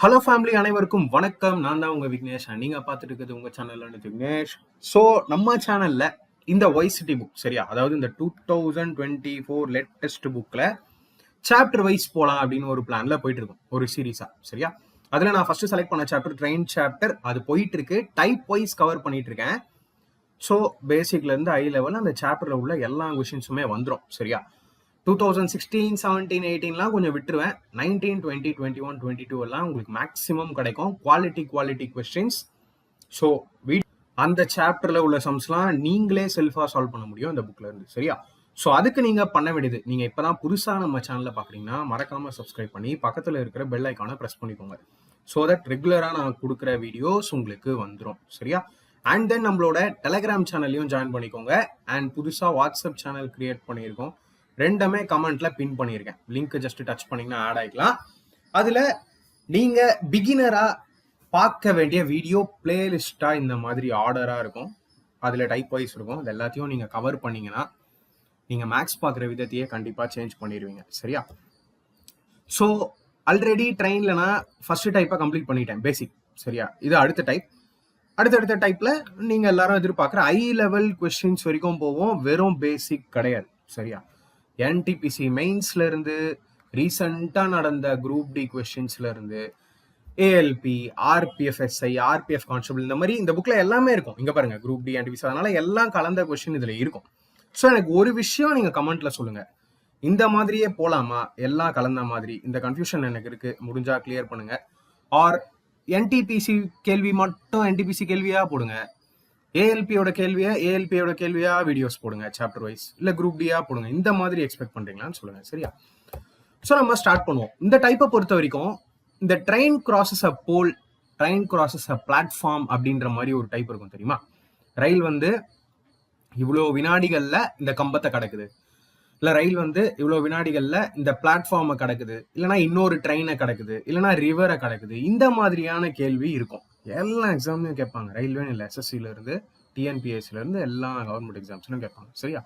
Hello family அனைவருக்கும் வணக்கம். நான் தான் உங்க விக்னேஷ். நீங்க பார்த்துட்டு இருக்கிறது உங்க சேனல் விக்னேஷ். ஸோ நம்ம சேனல்ல இந்த ஒய்சிட்டி புக் சரியா, அதாவது இந்த 2024 லேட்டஸ்ட் புக்ல சாப்டர் வைஸ் போலாம் அப்படின்னு ஒரு பிளான்ல போயிட்டு இருக்கும், ஒரு சீரீஸா சரியா. அதுல நான் ஃபர்ஸ்ட் செலக்ட் பண்ண சாப்டர் ட்ரெயின் சாப்டர், அது போயிட்டு இருக்கு. டைப் வைஸ் கவர் பண்ணிட்டு இருக்கேன். ஸோ பேசிக்ல இருந்து ஹை லெவல் அந்த சாப்டர்ல உள்ள எல்லா கொஷின்ஸுமே வந்துடும் சரியா. 2016, 17, 18லாம் கொஞ்சம் விட்டுருவேன். 19, 20, 21, 22 எல்லாம் உங்களுக்கு மேக்ஸிமம் கிடைக்கும் குவாலிட்டி கொஸ்டின்ஸ். ஸோ அந்த சாப்டர்ல உள்ள சம்ஸ்லாம் நீங்களே செல்ஃபா சால்வ் பண்ண முடியும் இந்த புக்ல இருந்து சரியா. ஸோ அதுக்கு நீங்க பண்ண வேண்டியது, நீங்க இப்பதான் புதுசா நம்ம சேனல்ல பாக்குறீங்கன்னா மறக்காம சப்ஸ்கிரைப் பண்ணி பக்கத்துல இருக்கிற பெல் ஐக்கானை பிரஸ் பண்ணிக்கோங்க. ஸோ தட் ரெகுலரா நான் கொடுக்குற வீடியோஸ் உங்களுக்கு வந்துடும் சரியா. அண்ட் தென் நம்மளோட டெலிகிராம் சேனல்லையும் ஜாயின் பண்ணிக்கோங்க. அண்ட் புதுசா வாட்ஸ்அப் சேனல் கிரியேட் பண்ணியிருக்கோம். ரெண்டுமே கமெண்ட்ல பின் பண்ணியிருக்கேன். லிங்க் ஜஸ்ட் டச் பண்ணீங்கன்னா ஆட் ஆகிக்கலாம். அதுல நீங்க பிகினரா பார்க்க வேண்டிய வீடியோ பிளேலிஸ்டா இந்த மாதிரி ஆர்டரா இருக்கும். அதுல டைப் வைஸ் இருக்கும். இது எல்லாத்தையும் நீங்க கவர் பண்ணீங்கன்னா நீங்க மேக்ஸ் பார்க்குற விதத்தையே கண்டிப்பா சேஞ்ச் பண்ணிடுவீங்க சரியா. ஸோ ஆல்ரெடி ட்ரெயின்ல நான் ஃபர்ஸ்ட் டைப்பை கம்ப்ளீட் பண்ணிட்டேன், பேசிக் சரியா. இது அடுத்த டைப். அடுத்தடுத்த டைப்ல நீங்க எல்லாரும் எதிர்பார்க்குற ஹை லெவல் கொஸ்டின்ஸ் வரைக்கும் போவோம். வெறும் பேசிக் கிடையாது சரியா. என்டிபிசி மெயின்ஸ்ல இருந்து ரீசெண்டா நடந்த குரூப் டி கொஸ்டின்ஸ்ல இருந்து ஏஎல்பி, ஆர்பிஎஃப்எஸ்ஐ, ஆர்பிஎஃப் கான்ஸ்டபிள், இந்த மாதிரி இந்த புக்ல எல்லாமே இருக்கும். இங்க பாருங்க, குரூப் டி என்டிபிசி, அதனால எல்லாம் கலந்த கொஸ்டின் இதுல இருக்கும். ஸோ எனக்கு ஒரு விஷயம் நீங்க கமெண்ட்ல சொல்லுங்க, இந்த மாதிரியே போலாமா, எல்லாம் கலந்த மாதிரி? இந்த கன்ஃபியூஷன் எனக்கு இருக்கு, முடிஞ்சா கிளியர் பண்ணுங்க. ஆர் என்டிபிசி கேள்வி மட்டும் என்டிபிசி கேள்வியா போடுங்க, ஏஎல்பியோட கேள்வியா வீடியோஸ் போடுங்க சாப்டர் வைஸ், இல்ல குரூப் டியா போடுங்க. இந்த மாதிரி எக்ஸ்பெக்ட் பண்றீங்களான்னு சொல்லுங்க சரியா. ஸோ நம்ம ஸ்டார்ட் பண்ணுவோம். இந்த டைப்பை பொறுத்த வரைக்கும் இந்த train crosses a pole, train crosses a platform அப்படின்ற மாதிரி ஒரு டைப் இருக்கும் தெரியுமா. ரயில் வந்து இவ்வளோ வினாடிகள்ல இந்த கம்பத்தை கடக்குது, இல்ல ரயில் வந்து இவ்வளவு வினாடிகள்ல இந்த பிளாட்ஃபார்மை கடக்குது, இல்லைன்னா இன்னொரு ட்ரெயினை கடக்குது, இல்லைன்னா ரிவரை கடக்குது. இந்த மாதிரியான கேள்வி இருக்கும். எல்லா எக்ஸாம்லையும் கேட்பாங்க. ரயில்வேன்னு இல்லை, எஸ்எஸ்சில இருந்து டிஎன்பிஎஸ்சில இருந்து எல்லா கவர்மெண்ட் எக்ஸாம்ஸ்லையும் கேட்பாங்க சரியா.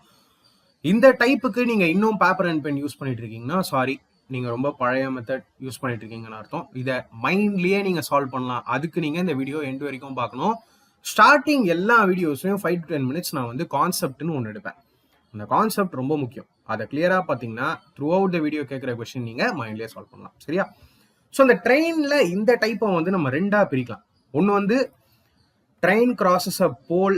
இந்த டைப்புக்கு நீங்க இன்னும் பேப்பர் அண்ட் பென் யூஸ் பண்ணிட்டு இருக்கீங்கன்னா சாரி, நீங்க ரொம்ப பழைய மெத்தட் யூஸ் பண்ணிட்டு இருக்கீங்கன்னு அர்த்தம். இதை மைண்ட்லயே நீங்க சால்வ் பண்ணலாம். அதுக்கு நீங்க இந்த வீடியோ எண்ட் வரைக்கும் பார்க்கணும். ஸ்டார்டிங் எல்லா வீடியோஸ்லையும் 5 to 10 minutes நான் வந்து கான்செப்ட்னு ஒன்று எடுப்பேன். அந்த கான்செப்ட் ரொம்ப முக்கியம். அதை கிளியரா பார்த்தீங்கன்னா த்ரூ அவுட் த வீடியோ கேட்குற கொஸ்டின் நீங்க மைண்ட்லேயே சால்வ் பண்ணலாம் சரியா. ஸோ இந்த ட்ரெயின்ல இந்த டைப்பை வந்து நம்ம ரெண்டா பிரிக்கலாம். ஒன்று வந்து train crosses a pole,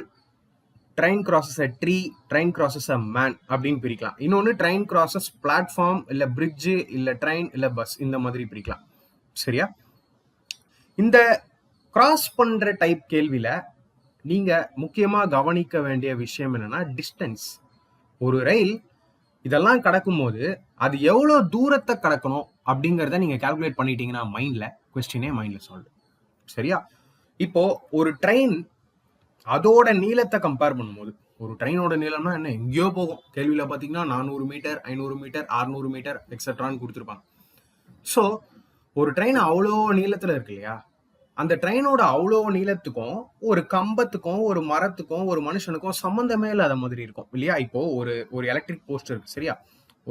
train crosses a tree, train crosses a man அப்படின்னு பிரிக்கலாம். இன்னொன்று ட்ரெயின் கிராசஸ் பிளாட்ஃபார்ம், இல்லை பிரிட்ஜு, இல்லை ட்ரெயின், இல்லை பஸ், இந்த மாதிரி பிரிக்கலாம் சரியா. இந்த கிராஸ் பண்ற டைப் கேள்வியில நீங்க முக்கியமா கவனிக்க வேண்டிய விஷயம் என்னன்னா டிஸ்டன்ஸ். ஒரு ரயில் இதெல்லாம் கடக்கும் போது அது எவ்வளவு தூரத்தை கடக்கணும் அப்படிங்கிறத நீங்க கால்குலேட் பண்ணிட்டீங்கன்னா மைண்ட்ல கொஸ்டினே மைண்ட்ல சால்வ் சரியா. இப்போ ஒரு ட்ரெயின் அதோட நீளத்தை கம்பேர் பண்ணும்போது, ஒரு ட்ரெயினோட நீளம்னா என்ன, எங்கேயோ போகும். கேள்வியில பாத்தீங்கன்னா 400 மீட்டர், 500 மீட்டர், 600 மீட்டர் எக்ஸெட்ரான்னு கொடுத்துருப்பாங்க. ஸோ ஒரு ட்ரெயின் அவ்வளோ நீளத்துல இருக்கு இல்லையா. அந்த ட்ரெயினோட அவ்வளோ நீளத்துக்கும் ஒரு கம்பத்துக்கும் ஒரு மரத்துக்கும் ஒரு மனுஷனுக்கும் சம்பந்தமே இல்லாத மாதிரி இருக்கும் இல்லையா. இப்போ ஒரு எலக்ட்ரிக் போஸ்ட் இருக்கு சரியா,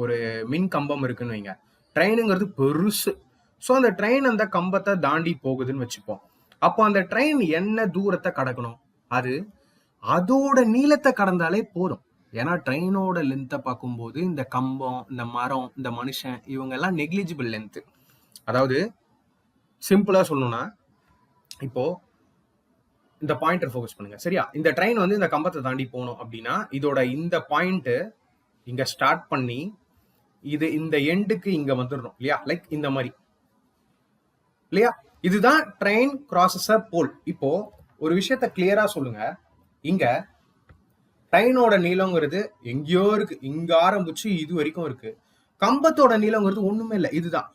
ஒரு மின் கம்பம் இருக்குன்னு வைங்க. ட்ரெயினுங்கிறது பெருசு. ஸோ அந்த ட்ரெயின் அந்த கம்பத்தை தாண்டி போகுதுன்னு வச்சுப்போம். அப்போ அந்த ட்ரெயின் என்ன தூரத்தை கடக்கணும், அது அதோட நீளத்தை கடந்தாலே போதும். ஏன்னா ட்ரெயினோட லென்த்தை பார்க்கும்போது இந்த கம்பம், இந்த மரம், இந்த மனுஷன், இவங்க எல்லாம் நெக்லிஜிபிள் லென்த். அதாவது சிம்பிளா சொல்லணும்னா, இப்போ இந்த பாயிண்டர் ஃபோக்கஸ் பண்ணுங்க சரியா. இந்த ட்ரெயின் வந்து இந்த கம்பத்தை தாண்டி போகணும் அப்படின்னா இதோட இந்த பாயிண்ட் இங்க ஸ்டார்ட் பண்ணி இது இந்த எண்டுக்கு இங்க வந்துடணும் இல்லையா, லைக் இந்த மாதிரி இல்லையா. இதுதான் ட்ரெயின் கிராசஸ் அ போல். இப்போ ஒரு விஷயத்த கிளியரா சொல்லுங்க, இங்க ட்ரெயினோட நீளங்கிறது எங்கேயோ இருக்கு, இங்க ஆரம்பிச்சு இது வரைக்கும் இருக்கு. கம்பத்தோட நீளங்கிறது ஒண்ணுமே இல்லை, இதுதான்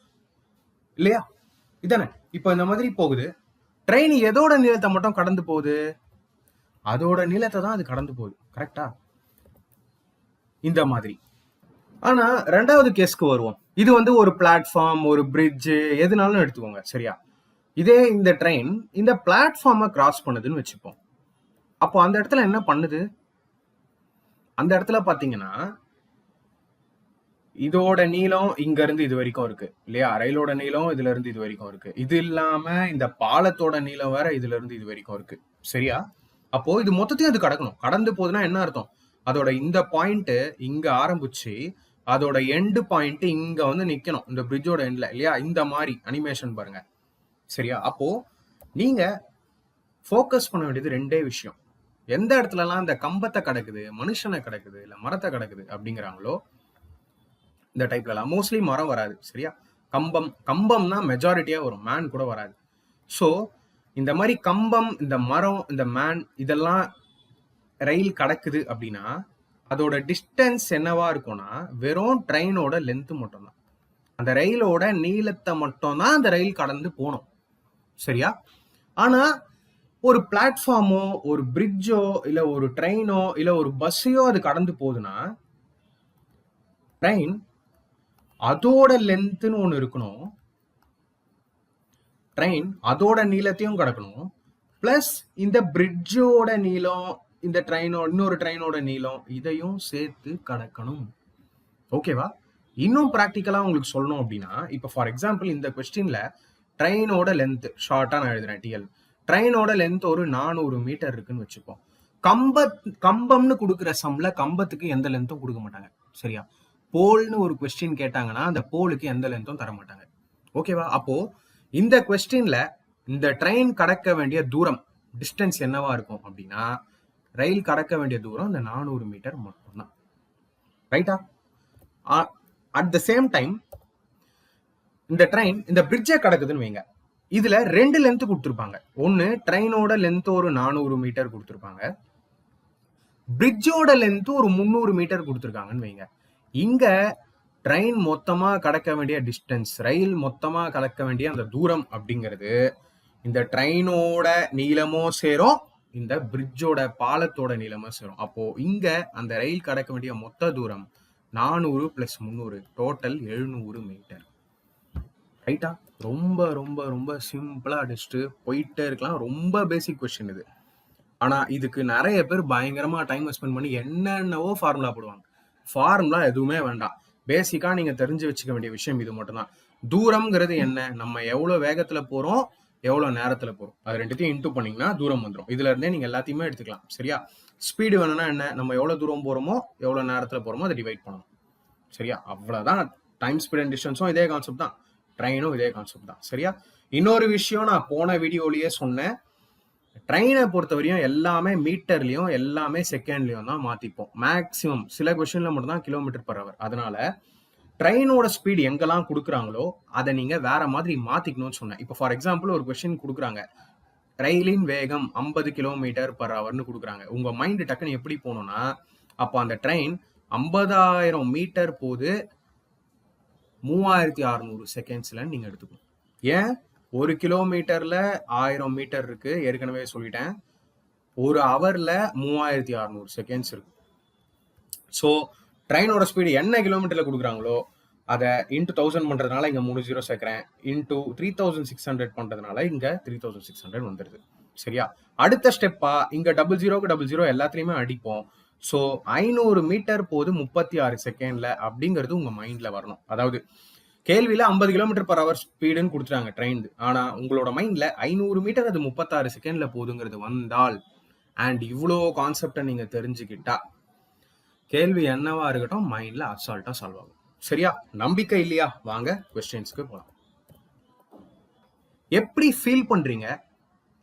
இல்லையா, இதானே. இப்போ இந்த மாதிரி போகுது. ட்ரெயின் எதோட நீளத்தை மட்டும் கடந்து போகுது, அதோட நீளத்தை தான் அது கடந்து போகுது கரெக்டா, இந்த மாதிரி. ஆனா ரெண்டாவது கேஸ்க்கு வருவோம். இது வந்து ஒரு பிளாட்ஃபார்ம், ஒரு பிரிட்ஜ், எதுனாலும் எடுத்துக்கோங்க சரியா. இதே இந்த ட்ரெயின் இந்த பிளாட்ஃபார்மை கிராஸ் பண்ணுதுன்னு வச்சுப்போம். அப்போ அந்த இடத்துல என்ன பண்ணுது, அந்த இடத்துல பாத்தீங்கன்னா இதோட நீளம் இங்க இருந்து இது வரைக்கும் இருக்கு இல்லையா? ரயிலோட நீளம் இதுல இருந்து இது வரைக்கும் இருக்கு. இது இல்லாம இந்த பாலத்தோட நீளம் வேற இதுல இருந்து இது வரைக்கும் இருக்கு. சரியா? அப்போ இது மொத்தத்தையும் அது கடக்கணும். கடந்து போகுதுன்னா என்ன அர்த்தம்? அதோட இந்த பாயிண்ட் இங்க ஆரம்பிச்சு அதோட எண்டு பாயிண்ட் இங்க வந்து நிக்கணும். இந்த பிரிட்ஜோட எண்ட்ல இல்லையா? இந்த மாதிரி அனிமேஷன் பாருங்க. சரியா? அப்போ நீங்க ஃபோக்கஸ் பண்ண வேண்டியது ரெண்டே விஷயம். எந்த இடத்துலலாம் இந்த கம்பத்தை கடக்குது, மனுஷனை கடக்குது, இல்ல மரத்தை கடக்குது அப்படிங்கிறாங்களோ இந்த டைப்லலாம் மோஸ்ட்லி மரம் வராது. சரியா? கம்பம்னா மெஜாரிட்டியா வரும், மேன் கூட வராது. ஸோ இந்த மாதிரி கம்பம், இந்த மரம், இந்த மேன் இதெல்லாம் ரயில் கடக்குது அப்படின்னா அதோட டிஸ்டன்ஸ் என்னவா இருக்கும்னா வெறும் ட்ரெயினோட லென்த் மட்டும்தான். அந்த ரயிலோட நீளத்தை மட்டும்தான் அந்த ரயில் கடந்து போகணும். சரியா? ஆனா ஒரு பிளாட்ஃபார்மோ ஒரு பிரிட்ஜோ இல்ல ஒரு ட்ரெயினோ இல்ல ஒரு பஸ்ஸையோ அது கடந்து போகுதுன்னா ட்ரெயின் அதோட லென்த்னு ஒன்று இருக்கணும், ட்ரெயின் அதோட நீளத்தையும் கடக்கணும், பிளஸ் இந்த பிரிட்ஜோட நீளம், இந்த ட்ரெயினோட இன்னொரு ட்ரெயினோட நீளம் இதையும் சேர்த்து கடக்கணும். ஓகேவா? இன்னும் ப்ராக்டிக்கலா உங்களுக்கு சொல்லணும் அப்படின்னா இப்போ ஃபார் எக்ஸாம்பிள் இந்த கொஸ்டின்ல ட்ரெயினோட லென்த் ஷார்ட்டா நான் எழுதுறேன் டிஎல். ட்ரெயினோட லென்த் ஒரு 400 மீட்டர் இருக்குன்னு வச்சுப்போம். கம்பம்னு கொடுக்குற சம்ல கம்பத்துக்கு எந்த லென்த்தும் கொடுக்க மாட்டாங்க. சரியா? போல்னு ஒரு கொஸ்டின் கேட்டாங்கன்னா அந்த போலுக்கு எந்த லென்த்தும் தர மாட்டாங்க. ஓகேவா? அப்போ இந்த கொஸ்டின்ல இந்த ட்ரெயின் கடக்க வேண்டிய தூரம் டிஸ்டன்ஸ் என்னவா இருக்கும் அப்படின்னா ரயில் கடக்க வேண்டிய தூரம் இந்த 400 மீட்டர் மட்டும்தான். ரைட்டா? அட் த சேம் டைம் இந்த ட்ரெயின் இந்த பிரிட்ஜை கடக்குதுன்னு வைங்க. இதுல ரெண்டு லென்த் கொடுத்துருப்பாங்க. ஒன்னு ட்ரெயினோட லென்த் ஒரு 400 மீட்டர் கொடுத்துருப்பாங்க, பிரிட்ஜோட லென்த் ஒரு 300 மீட்டர் கொடுத்துருக்காங்கன்னு வைங்க. இங்க ட்ரெயின் மொத்தமா கடக்க வேண்டிய டிஸ்டன்ஸ், ரயில் மொத்தமா கடக்க வேண்டிய அந்த தூரம் அப்படிங்கிறது இந்த ட்ரெயினோட நீளமும் சேரும், இந்த பிரிட்ஜோட பாலத்தோட நீளமும் சேரும். அப்போ இங்க அந்த ரயில் கடக்க வேண்டிய மொத்த தூரம் 400 + 300 டோட்டல் 700 மீட்டர். ரைட்டா? ரொம்ப ரொம்ப ரொம்ப சிம்பிளா அடிச்சுட்டு போயிட்டே இருக்கலாம். ரொம்ப பேசிக் கொஸ்டின் இது. ஆனா இதுக்கு நிறைய பேர் பயங்கரமா டைம் ஸ்பெண்ட் பண்ணி என்னென்னவோ ஃபார்முலா போடுவாங்க. ஃபார்முலா எதுவுமே வேண்டாம். பேசிக்கா நீங்க தெரிஞ்சு வச்சுக்க வேண்டிய விஷயம் இது மட்டும்தான். தூரம்ங்கிறது என்ன? நம்ம எவ்வளவு வேகத்துல போறோம், எவ்வளவு நேரத்துல போறோம், அது ரெண்டுத்தையும் இன்டூ பண்ணீங்கன்னா தூரம் வந்துடும். இதுல இருந்தே நீங்க எல்லாத்தையுமே எடுத்துக்கலாம். சரியா? ஸ்பீடு வேணும்னா என்ன? நம்ம எவ்வளவு தூரம் போறோமோ எவ்வளவு நேரத்துல போறோமோ அதை டிவைட் பண்ணணும். சரியா? அவ்வளவுதான். டைம், ஸ்பீட் அண்ட் டிஸ்டன்ஸும் இதே கான்செப்ட் தான், ட்ரெயினும் இதே கான்செப்ட் தான். சரியா? இன்னொரு விஷயம் நான் போன வீடியோலயே சொன்னேன், ட்ரெயினை பொறுத்தவரையும் எல்லாமே மீட்டர்லயும் எல்லாமே செகண்ட்லயும் தான் மாத்திப்போம். மேக்சிமம் சில கொஸ்டின்ல மட்டும் தான் km/h. அதனால ட்ரெயினோட ஸ்பீட் எங்கெல்லாம் கொடுக்குறாங்களோ அதை நீங்க வேற மாதிரி மாத்திக்கணும்னு சொன்னேன். இப்போ ஃபார் எக்ஸாம்பிள் ஒரு கொஸ்டின் கொடுக்குறாங்க, ரயிலின் வேகம் 50 km/h கொடுக்குறாங்க. உங்க மைண்ட் டக்குன்னு எப்படி போகணும்னா அப்போ அந்த ட்ரெயின் 50,000 மீட்டர் போது 3600 செகண்ட்ஸ்ல நீங்க எடுத்துக்கணும். ஏன்? 1 கிலோமீட்டர்ல 1000 மீட்டர் இருக்கு, ஏற்கனவே சொல்லிட்டேன். ஒரு ஹவர்ல 3600 செகண்ட்ஸ் இருக்கு. ஸோ ட்ரெயினோட ஸ்பீடு என்ன கிலோமீட்டர்ல கொடுக்குறாங்களோ அதை இன்ட்டு 1000 பண்றதுனால இங்க 3 0 சேர்க்கிறேன், இன்ட்டு 3600 பண்றதுனால இங்க 3600 வந்துடுது. சரியா? அடுத்த ஸ்டெப்பா இங்க 00 எல்லாத்துலயுமே அடிப்போம். ஸோ 500 மீட்டர் போது 36 செகண்ட்ல அப்படிங்கிறது உங்க மைண்ட்ல வரணும். அதாவது கேள்வியில 50 km/h ஸ்பீடுன்னு கொடுத்துட்டாங்க ட்ரெயின், ஆனா உங்களோட மைண்ட்ல 500 மீட்டர் அது 36 செகண்ட்ல போகுதுங்கிறது வந்தால் அண்ட் இவ்வளோ கான்செப்டை நீங்க தெரிஞ்சுக்கிட்டா கேள்வி என்னவா இருக்கட்டும் மைண்ட்ல அசால்ட்டா சால்வ் ஆகும். சரியா? நம்பிக்கை இல்லையா? வாங்க கொஸ்டின்ஸ்க்கு போகலாம். எப்படி ஃபீல் பண்றீங்க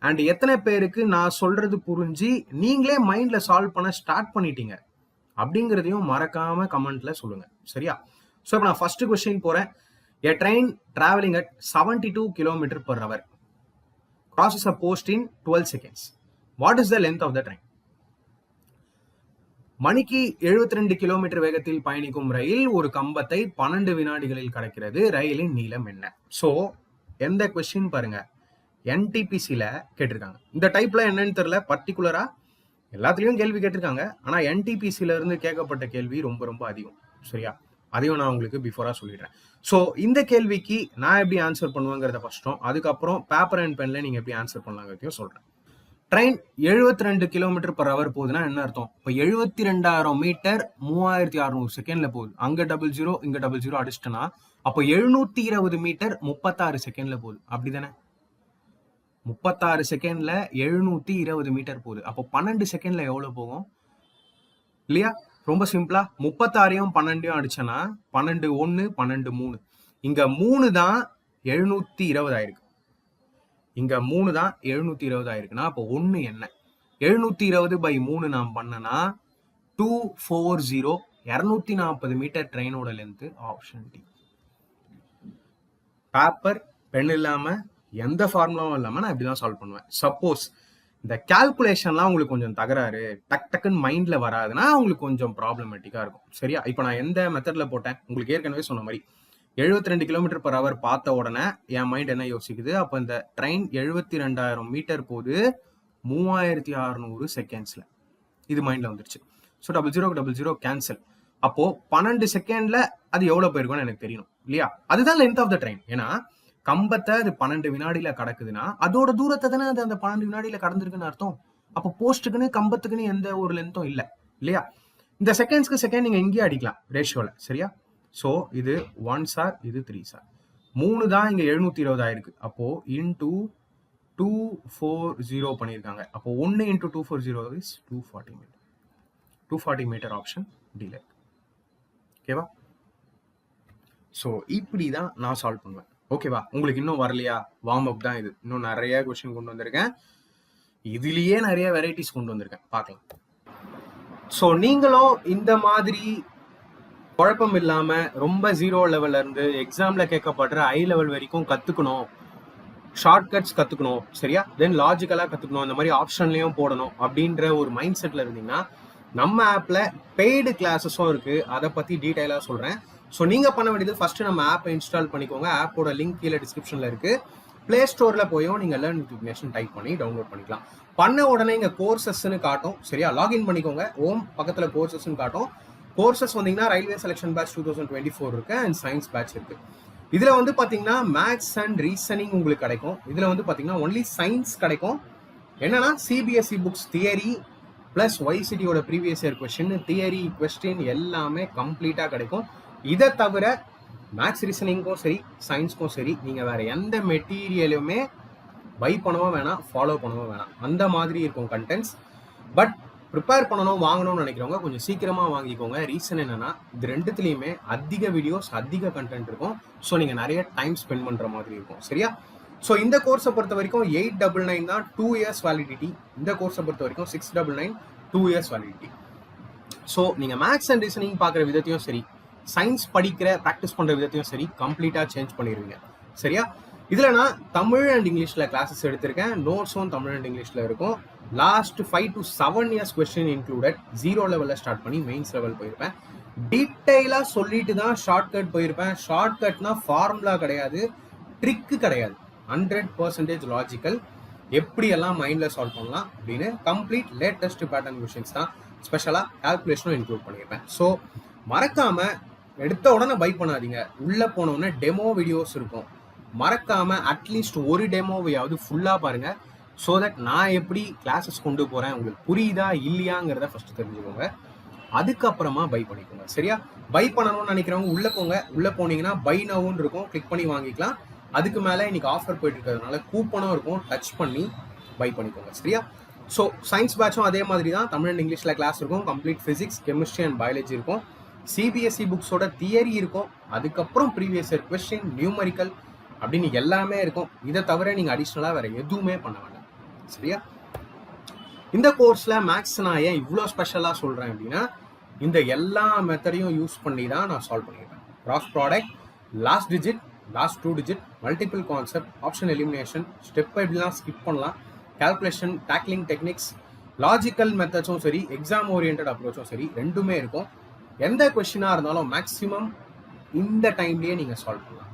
அண்ட் எத்தனை பேருக்கு நான் சொல்றது புரிஞ்சு நீங்களே மைண்ட்ல சால்வ் பண்ண ஸ்டார்ட் பண்ணிட்டீங்க அப்படிங்கிறதையும் மறக்காம கமெண்ட்ல சொல்லுங்க. சரியா? ஸோ இப்போ நான் ஃபர்ஸ்ட் கொஸ்டின் போறேன். A train traveling at 72 km/h crosses a post in 12 seconds. What is the length of the train? மணிக்கு 72 கிலோமீட்டர் வேகத்தில் பயணிக்கும் ரயில் ஒரு கம்பத்தை 12 வினாடிகளில் கடக்கிறது. ரயிலின் நீளம் என்ன? ஸோ எந்த கொஸ்டின் பாருங்க, என்டிபிசில கேட்டிருக்காங்க. இந்த டைப்ல என்னன்னு தெரியல, பர்டிகுலரா எல்லாத்துலயும் கேள்வி கேட்டிருக்காங்க. ஆனா என்டிபிசில இருந்து கேட்கப்பட்ட கேள்வி ரொம்ப ரொம்ப அதிகம். சரியா? அதையும் நான் உங்களுக்கு பிஃபோரா சொல்லிடுறேன். ஸோ இந்த கேள்விக்கு நான் எப்படி ஆன்சர் பண்ணுவேங்கிறத ஃபர்ஸ்ட்டும், அதுக்கப்புறம் பேப்பர் அண்ட் பென்ல நீங்க எப்படி ஆன்சர் பண்ணலாங்கிறதையும் சொல்றேன். ட்ரெயின் 72 கிலோமீட்டர் பர் ஹவர் போகுதுன்னா என்ன அர்த்தம்? இப்போ 72,000 மீட்டர் 3600 செகண்ட்ல போகுது. அங்க 00 இங்க 00 அடிச்சிட்டனா அப்போ 720 மீட்டர் 36 செகண்ட்ல போகுது. அப்படிதானே? 36 செகண்ட்ல 720 மீட்டர் போகுது. அப்போ 12 செகண்ட்ல எவ்வளவு போகும் இல்லையா? ரொம்ப சிம்பிளா 36 12 அடிச்சனா 12 1 12 3. இங்க 3 தான் 720 ஆயிருக்கு. இங்க 3 தான் 720 ஆயிருக்குன்னா அப்போ 1 என்ன? 720 by 3 நாம் பண்ணனா 240 240 மீட்டர் ட்ரெயினோட length. Option D. Paper pen இல்லாம எந்த ஃபார்முலாவும் இல்லாம நான் இப்படிதான் சால்வ் பண்ணுவேன். சப்போஸ் இந்த கால்குலேஷன்லாம் உங்களுக்கு கொஞ்சம் தகராறு, டக்குன்னு மைண்ட்ல வராதுன்னா உங்களுக்கு கொஞ்சம் ப்ராப்ளமேட்டிக்கா இருக்கும். சரியா? இப்போ நான் எந்த மெத்தட்ல போட்டேன் உங்களுக்கு ஏற்கனவே சொன்ன மாதிரி 72 கிலோமீட்டர் பர் ஹவர் பார்த்த உடனே என் மைண்ட் என்ன யோசிக்குது? அப்போ இந்த ட்ரெயின் 72,000 மீட்டர் போது 3600 செகண்ட்ஸ்ல. இது மைண்ட்ல வந்துருச்சு. So 00 cancel. அப்போ 12 செகண்ட்ல அது எவ்வளவு போயிருக்கும்னு எனக்கு தெரியணும் இல்லையா? அதுதான் லென்த் ஆஃப் த ட்ரெயின். ஏன்னா கம்பத்தை அது 12 வினாடியில கடக்குதுன்னா அதோட தூரத்தை தானே அது அந்த 12 வினாடியில கடந்திருக்குன்னு அர்த்தம். அப்போ போஸ்ட்டுக்குன்னு கம்பத்துக்குன்னு எந்த ஒரு லென்த்தும் இல்லை இல்லையா? இந்த செகண்ட்ஸ்க்கு செகண்ட் நீங்க எங்கேயும் அடிக்கலாம் ரேஷியோல. சரியா? ஸோ இது 1 சார், இது 3 சார். 3 தான் இங்க 720 ஆயிருக்கு. அப்போ இன்டூ 240 பண்ணியிருக்காங்க. அப்போ 1 into 240 is 240 metre. 240 metre option டிலே. ஓகேவா? ஸோ இப்படி தான் நான் சால்வ் பண்ணுவேன். ஓகேவா? உங்களுக்கு இன்னும் வரலையா? வார்ம் அப் தான் இது. இன்னும் நிறைய கொஸ்டின் கொண்டு வந்திருக்கேன். இதுலயே நிறைய வெரைட்டிஸ் கொண்டு வந்திருக்கேன். பார்க்கலாம். ஸோ நீங்களும் இந்த மாதிரி குழப்பம் இல்லாம ரொம்ப 0 லெவல்ல இருந்து எக்ஸாம்ல கேட்கப்படுற ஹை லெவல் வரைக்கும் கத்துக்கணும், ஷார்ட் கட்ஸ் கத்துக்கணும், சரியா? தென் லாஜிக்கலா கத்துக்கணும், இந்த மாதிரி ஆப்ஷன்லயும் போடணும் அப்படின்ற ஒரு மைண்ட் செட்ல இருந்தீங்கன்னா நம்ம ஆப்ல பெய்டு கிளாஸஸும் இருக்கு. அதை பத்தி டீடைலா சொல்றேன். ஸோ நீங்க பண்ண வேண்டியது ஃபர்ஸ்ட் நம்ம ஆப்பை இன்ஸ்டால் பண்ணிக்கோங்க. ஆப்போட லிங்க் கீழே டிஸ்கிரிப்ஷன்ல இருக்கு. பிளே ஸ்டோர்ல போயும் நீங்க லேர்ன் வித் விக்னேஷ் டைப் பண்ணி டவுன்லோட் பண்ணிக்கலாம். பண்ண உடனே இங்க கோர்சஸ்ன்னு காட்டும். சரியா? லாகின் பண்ணிக்கோங்க. ஹோம் பக்கத்துல கோர்சஸ்ன்னு காட்டும். கோர்சஸ் வந்தீங்கன்னா ரயில்வே செலக்ஷன் பேட்ச் 2024 இருக்கு அண்ட் சயின்ஸ் பேட்ச் இருக்கு. இதுல வந்து பாத்தீங்கன்னா மேத்ஸ் அண்ட் ரீசனிங் உங்களுக்கு கிடைக்கும். இதுல வந்து பாத்தீங்கன்னா ஒன்லி சயின்ஸ் கிடைக்கும். என்னன்னா சிபிஎஸ்இ புக்ஸ் தியரி பிளஸ் ஒய்சிடியோட previous year question, theory question எல்லாமே கம்ப்ளீட்டா கிடைக்கும். இதை தவிர மேத்ஸ் ரீசனிங்கும் சரி சயின்ஸ்க்கும் சரி நீங்க வேற எந்த மெட்டீரியலுமே பை பண்ணவும் வேணாம், ஃபாலோ பண்ணவும் வேணாம். அந்த மாதிரி இருக்கும் கண்டென்ட்ஸ். பட் ப்ரிப்பேர் பண்ணணும், வாங்கணும்னு நினைக்கிறவங்க கொஞ்சம் சீக்கிரமா வாங்கிக்கோங்க. ரீசன் என்னன்னா இது ரெண்டுத்துலயுமே அதிக வீடியோஸ், அதிக கண்டென்ட் இருக்கும். ஸோ நீங்க நிறைய டைம் ஸ்பெண்ட் பண்ற மாதிரி இருக்கும். சரியா? ஸோ இந்த கோர்ஸை பொறுத்த வரைக்கும் 899 தான் 2 years வேலிடிட்டி. இந்த கோர்ஸை பொறுத்த வரைக்கும் 699 2 years வேலிடிட்டி. ஸோ நீங்க மேத்ஸ் அண்ட் ரீசனிங் பார்க்குற விதத்தையும் சரி, சயின்ஸ் படிக்கிற ப்ராக்டிஸ் பண்ற விதத்தையும் சரி கம்ப்ளீட்டா சேஞ்ச் பண்ணிடுவீங்க. சரியா? இதுல நான் தமிழ் அண்ட் இங்கிலீஷ்ல கிளாஸஸ் எடுத்திருக்கேன். நோட்ஸும் தமிழ் அண்ட் இங்கிலீஷ்ல இருக்கும். Last 5 to 7 years question included. 0 லெவல்ல ஸ்டார்ட் பண்ணி மெயின்ஸ் லெவல் போயிருப்பேன். டீட்டெயிலா சொல்லிட்டு தான் ஷார்ட் கட் போயிருப்பேன். ஷார்ட் கட்னா ஃபார்முலா கிடையாது, ட்ரிக்கு கிடையாது. 100% லாஜிக்கல். எப்படியெல்லாம் மைண்ட்ல சால்வ் பண்ணலாம் அப்படின்னு கம்ப்ளீட் லேட்டஸ்ட் பேட்டர்ன் கொஸ்டின்ஸ் தான். ஸ்பெஷலா கால்குலேஷனும் இன்க்ளூட் பண்ணியிருப்பேன். ஸோ மறக்காம எடுத்த உடனே பை பண்ணாதீங்க. உள்ள போனோடனே டெமோ வீடியோஸ் இருக்கும். மறக்காம அட்லீஸ்ட் ஒரு டெமோவையாவது ஃபுல்லா பாருங்க. ஸோ தட் நான் எப்படி கிளாஸஸ் கொண்டு போறேன் உங்களுக்கு புரியுதா இல்லையாங்கிறத ஃபர்ஸ்ட் தெரிஞ்சுக்கோங்க. அதுக்கப்புறமா பை பண்ணிக்கோங்க. சரியா? பை பண்ணணும்னு நினைக்கிறவங்க உள்ள போங்க. உள்ள போனீங்கன்னா பை நவுன்னு இருக்கும், கிளிக் பண்ணி வாங்கிக்கலாம். அதுக்கு மேல இன்னைக்கு ஆஃபர் போயிட்டு இருக்கிறதுனால கூப்பனும் இருக்கும், டச் பண்ணி பை பண்ணிக்கோங்க. சரியா? ஸோ சயின்ஸ் பேட்சும் அதே மாதிரி தான். தமிழ் அண்ட் இங்கிலீஷ்ல கிளாஸ் இருக்கும். Complete physics, chemistry and biology இருக்கும். சிபிஎஸ்இ புக்ஸோட தியரி இருக்கும். அதுக்கப்புறம் ப்ரீவியஸ் இயர் கொஸ்டின், நியூமரிக்கல் அப்படின்னு எல்லாமே இருக்கும். இதை தவிர நீங்க அடிஷ்னலா வேற எதுவுமே பண்ண வேண்டாம். சரியா? இந்த கோர்ஸ்ல மேக்ஸ் நான் ஏன் இவ்வளோ ஸ்பெஷலா சொல்றேன் அப்படின்னா இந்த எல்லா மெத்தடையும் யூஸ் பண்ணி தான் நான் சால்வ் பண்ணிடுறேன். Cross product, last digit, last 2 digit, multiple concept, option elimination, step எப்படிலாம் ஸ்கிப் பண்ணலாம், கால்குலேஷன், டேக்லிங் டெக்னிக்ஸ், லாஜிக்கல் மெத்தட்ஸும் சரி, எக்ஸாம் ஓரியன்ட் அப்ரோச்சும் சரி ரெண்டுமே இருக்கும். எந்த கொஸ்டினா இருந்தாலும் மேக்ஸிமம் இந்த டைம்லயே நீங்க சால்வ் பண்ணலாம்.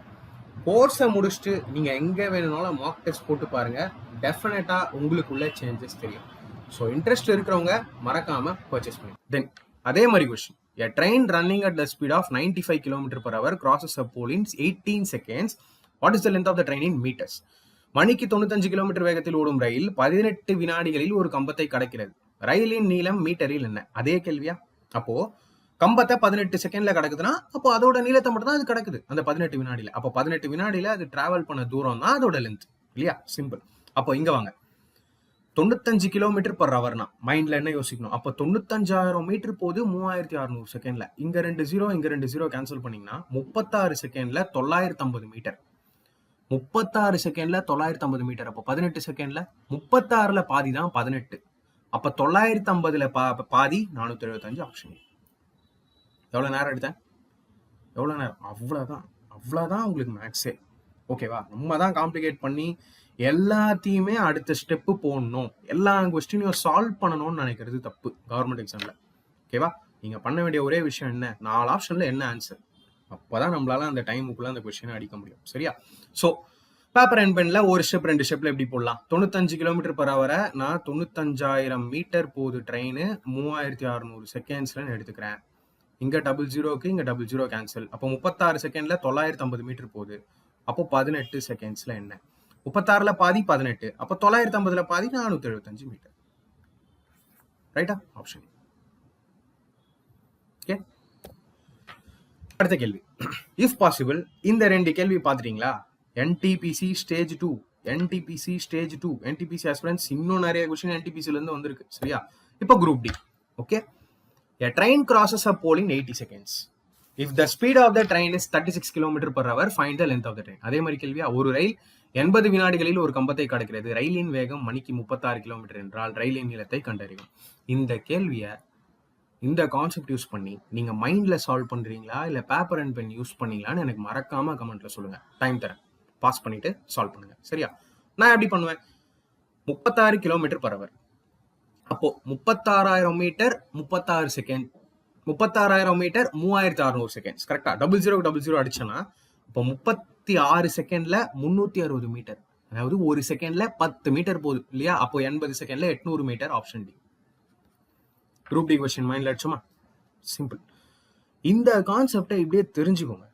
கோர்ஸை முடிச்சுட்டு நீங்க எங்க வேணும்னாலும் மார்க் டெஸ்ட் போட்டு பாருங்க. டெஃபினட்டா உங்களுக்குள்ள சேஞ்சஸ் தெரியும். ஸோ இன்ட்ரெஸ்ட் இருக்கிறவங்க மறக்காம பர்ச்சேஸ் பண்ணி. தென் அதே மாதிரி question. A train running at the speed of 95 km/h crosses a pole in 18 seconds. What is the length of the train in meters? மணிக்கு 95 கிலோமீட்டர் வேகத்தில் ஓடும் ரயில் 18 வினாடிகளில் ஒரு கம்பத்தை கடக்கிறது. ரயிலின் நீளம் மீட்டரில் என்ன? அதே கேள்வியா? அப்போ கம்பத்தை 18 செகண்ட்ல கடக்குதுன்னா அப்போ அதோட நீளத்தை மட்டும் தான் அது கடக்குது அந்த 18 வினாடியில. அப்போ 18 வினாடியில அது டிராவல் பண்ண தூரம் தான் அதோட லென்த் இல்லையா? சிம்பிள். அப்போ இங்க வாங்க, 95 கிலோமீட்டர் பர் ஹவர்னா மைண்ட்ல என்ன யோசிக்கணும்? அப்போ 95,000 மீட்டர் போது 3600 செகண்ட்ல. இங்க 2 ஜீரோ இங்க 2 ஜீரோ கேன்சல் பண்ணீங்கன்னா 36 செகண்ட்ல 950 மீட்டர். 36 செகண்ட்ல 950 மீட்டர். அப்போ 18 செகண்ட்ல 36ல பாதி தான் 18. அப்ப 950ல பாதி 475 ஆப்ஷன். எவ்வளவு நேரம் எடுத்தேன்? எவ்வளவு நேரம்? அவ்வளவுதான் உங்களுக்கு மேக்ஸே. ஓகேவா? நம்ம தான் காம்ப்ளிகேட் பண்ணி எல்லாத்தையுமே அடுத்த ஸ்டெப்பு போடணும், எல்லா கொஸ்டினையும் சால்வ் பண்ணணும்னு நினைக்கிறது தப்பு கவர்மெண்ட் எக்ஸாம்ல. ஓகேவா? நீங்க பண்ண வேண்டிய ஒரே விஷயம் என்ன? 4 ஆப்ஷன்ல என்ன ஆன்சர், அப்பதான் நம்மளால அந்த டைமுக்குள்ள அந்த கொஸ்டினை அடிக்க முடியும். சரியா? சோ பேப்பர் அண்ட் பென்ல ஒரு ஸ்டெப் 2 ஸ்டெப்ல எப்படி போடலாம்? 95 கிலோமீட்டர் பர் ஹவரை நான் 95,000 மீட்டர் போகுது ட்ரெயின் 3600 செகண்ட்ஸ்ல எடுத்துக்கிறேன். இங்க டபுள் ஜீரோக்கு இங்க டபுள் ஜீரோ கேன்சல். அப்போ 36 செகண்ட்ல 950 மீட்டர் போகுது. அப்போ 18 செகண்ட்ஸ்ல என்ன? 36ல பாதி 18. அப்போ 950ல பாதி 475 மீட்டர். ரைட்டா? ஆப்ஷன். ஓகே, அடுத்த கேள்வி. இஃப் பாசிபிள் இந்த 2 கேள்வி பாத்துட்டீங்களா? NTPC stage 2, NTPC stage 2, NTPC aspirants இன்னும் நிறைய கொஸ்டின் NTPCல இருந்து வந்திருக்கு. சரியா? இப்போ group D. Okay, a train crosses a pole in 80 seconds. If the speed of the train is 36 km per hour, find the length of the train. அதே மாதிரி கேள்வியா? ஒரு ரயில் 80 வினாடிகளில் ஒரு கம்பத்தை கடக்கிறது. ரயிலின் வேகம் மணிக்கு 36 கிலோமீட்டர் என்றால் ரயிலின் நீளத்தை கண்டறியும். இந்த கேள்வியை இந்த கான்செப்ட் யூஸ் பண்ணி நீங்க மைண்ட்ல சால்வ் பண்றீங்களா இல்ல பேப்பர் அண்ட் பென் யூஸ் பண்ணீங்களான்னு எனக்கு மறக்காம கமெண்ட்ல சொல்லுங்க. டைம் தரேன், பாஸ் பண்ணிட்டு சால்வ் பண்ணுங்க. சரியா? நான் எப்படி பண்ணுவேன்? 36 கிலோமீட்டர் பர் ஹவர். அப்போ 36,000 மீட்டர் 36 செகண்ட், 36,000 மீட்டர் 3600 செகண்ட்ஸ். கரெக்டா? டபுள் ஜீரோ அடிச்சோன்னா இப்போ 36 செகண்ட்ல 360 மீட்டர், அதாவது ஒரு செகண்ட்ல 10 மீட்டர் போகுது இல்லையா? அப்போ 80 செகண்ட்ல 800 metre. Option D. Group D question மைண்ட்ல அடிச்சோமா? சிம்பிள். இந்த கான்செப்டை இப்படியே தெரிஞ்சுக்கோங்க.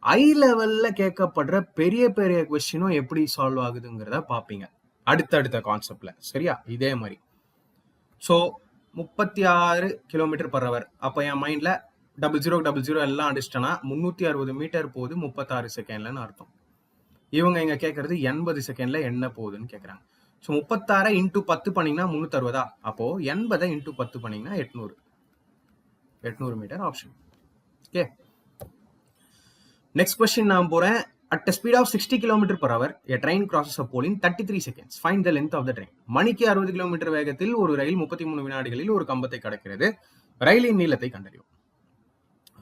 ஐ லெவல்ல கேட்கப்படுற பெரிய பெரிய கொஸ்டினும் எப்படி சால்வ் ஆகுதுங்கிறத பாப்பீங்க அடுத்தடுத்த கான்செப்ட்ல. சரியா? இதே மாதிரி. So 36 kilometre per hour. அப்போ என் மைண்ட்ல டபுள் ஜீரோ எல்லாம் அடிச்சிட்டேன்னா 360 மீட்டர் போகுது 36 செகண்ட்லன்னு அர்த்தம். இவங்க இங்க கேட்கறது 80 செகண்ட்ல என்ன போகுதுன்னு கேட்கறாங்க. ஸோ 36 இன்டூ 10 பண்ணீங்கன்னா 360. அப்போ 80 இன்டூ 10 பண்ணீங்கன்னா 800 metre. Option. Okay, next question நான் போறேன். At a speed of 60 km per hour, a train crosses a pole in 33 seconds. Find the length of the train. மணிக்கு 60 கிலோமீட்டர் வேகத்தில் ஒரு ரயில் 33 வினாடிகளில் ஒரு கம்பத்தை கடக்கிறது. ரயிலின் நீளத்தை கண்டறியும்.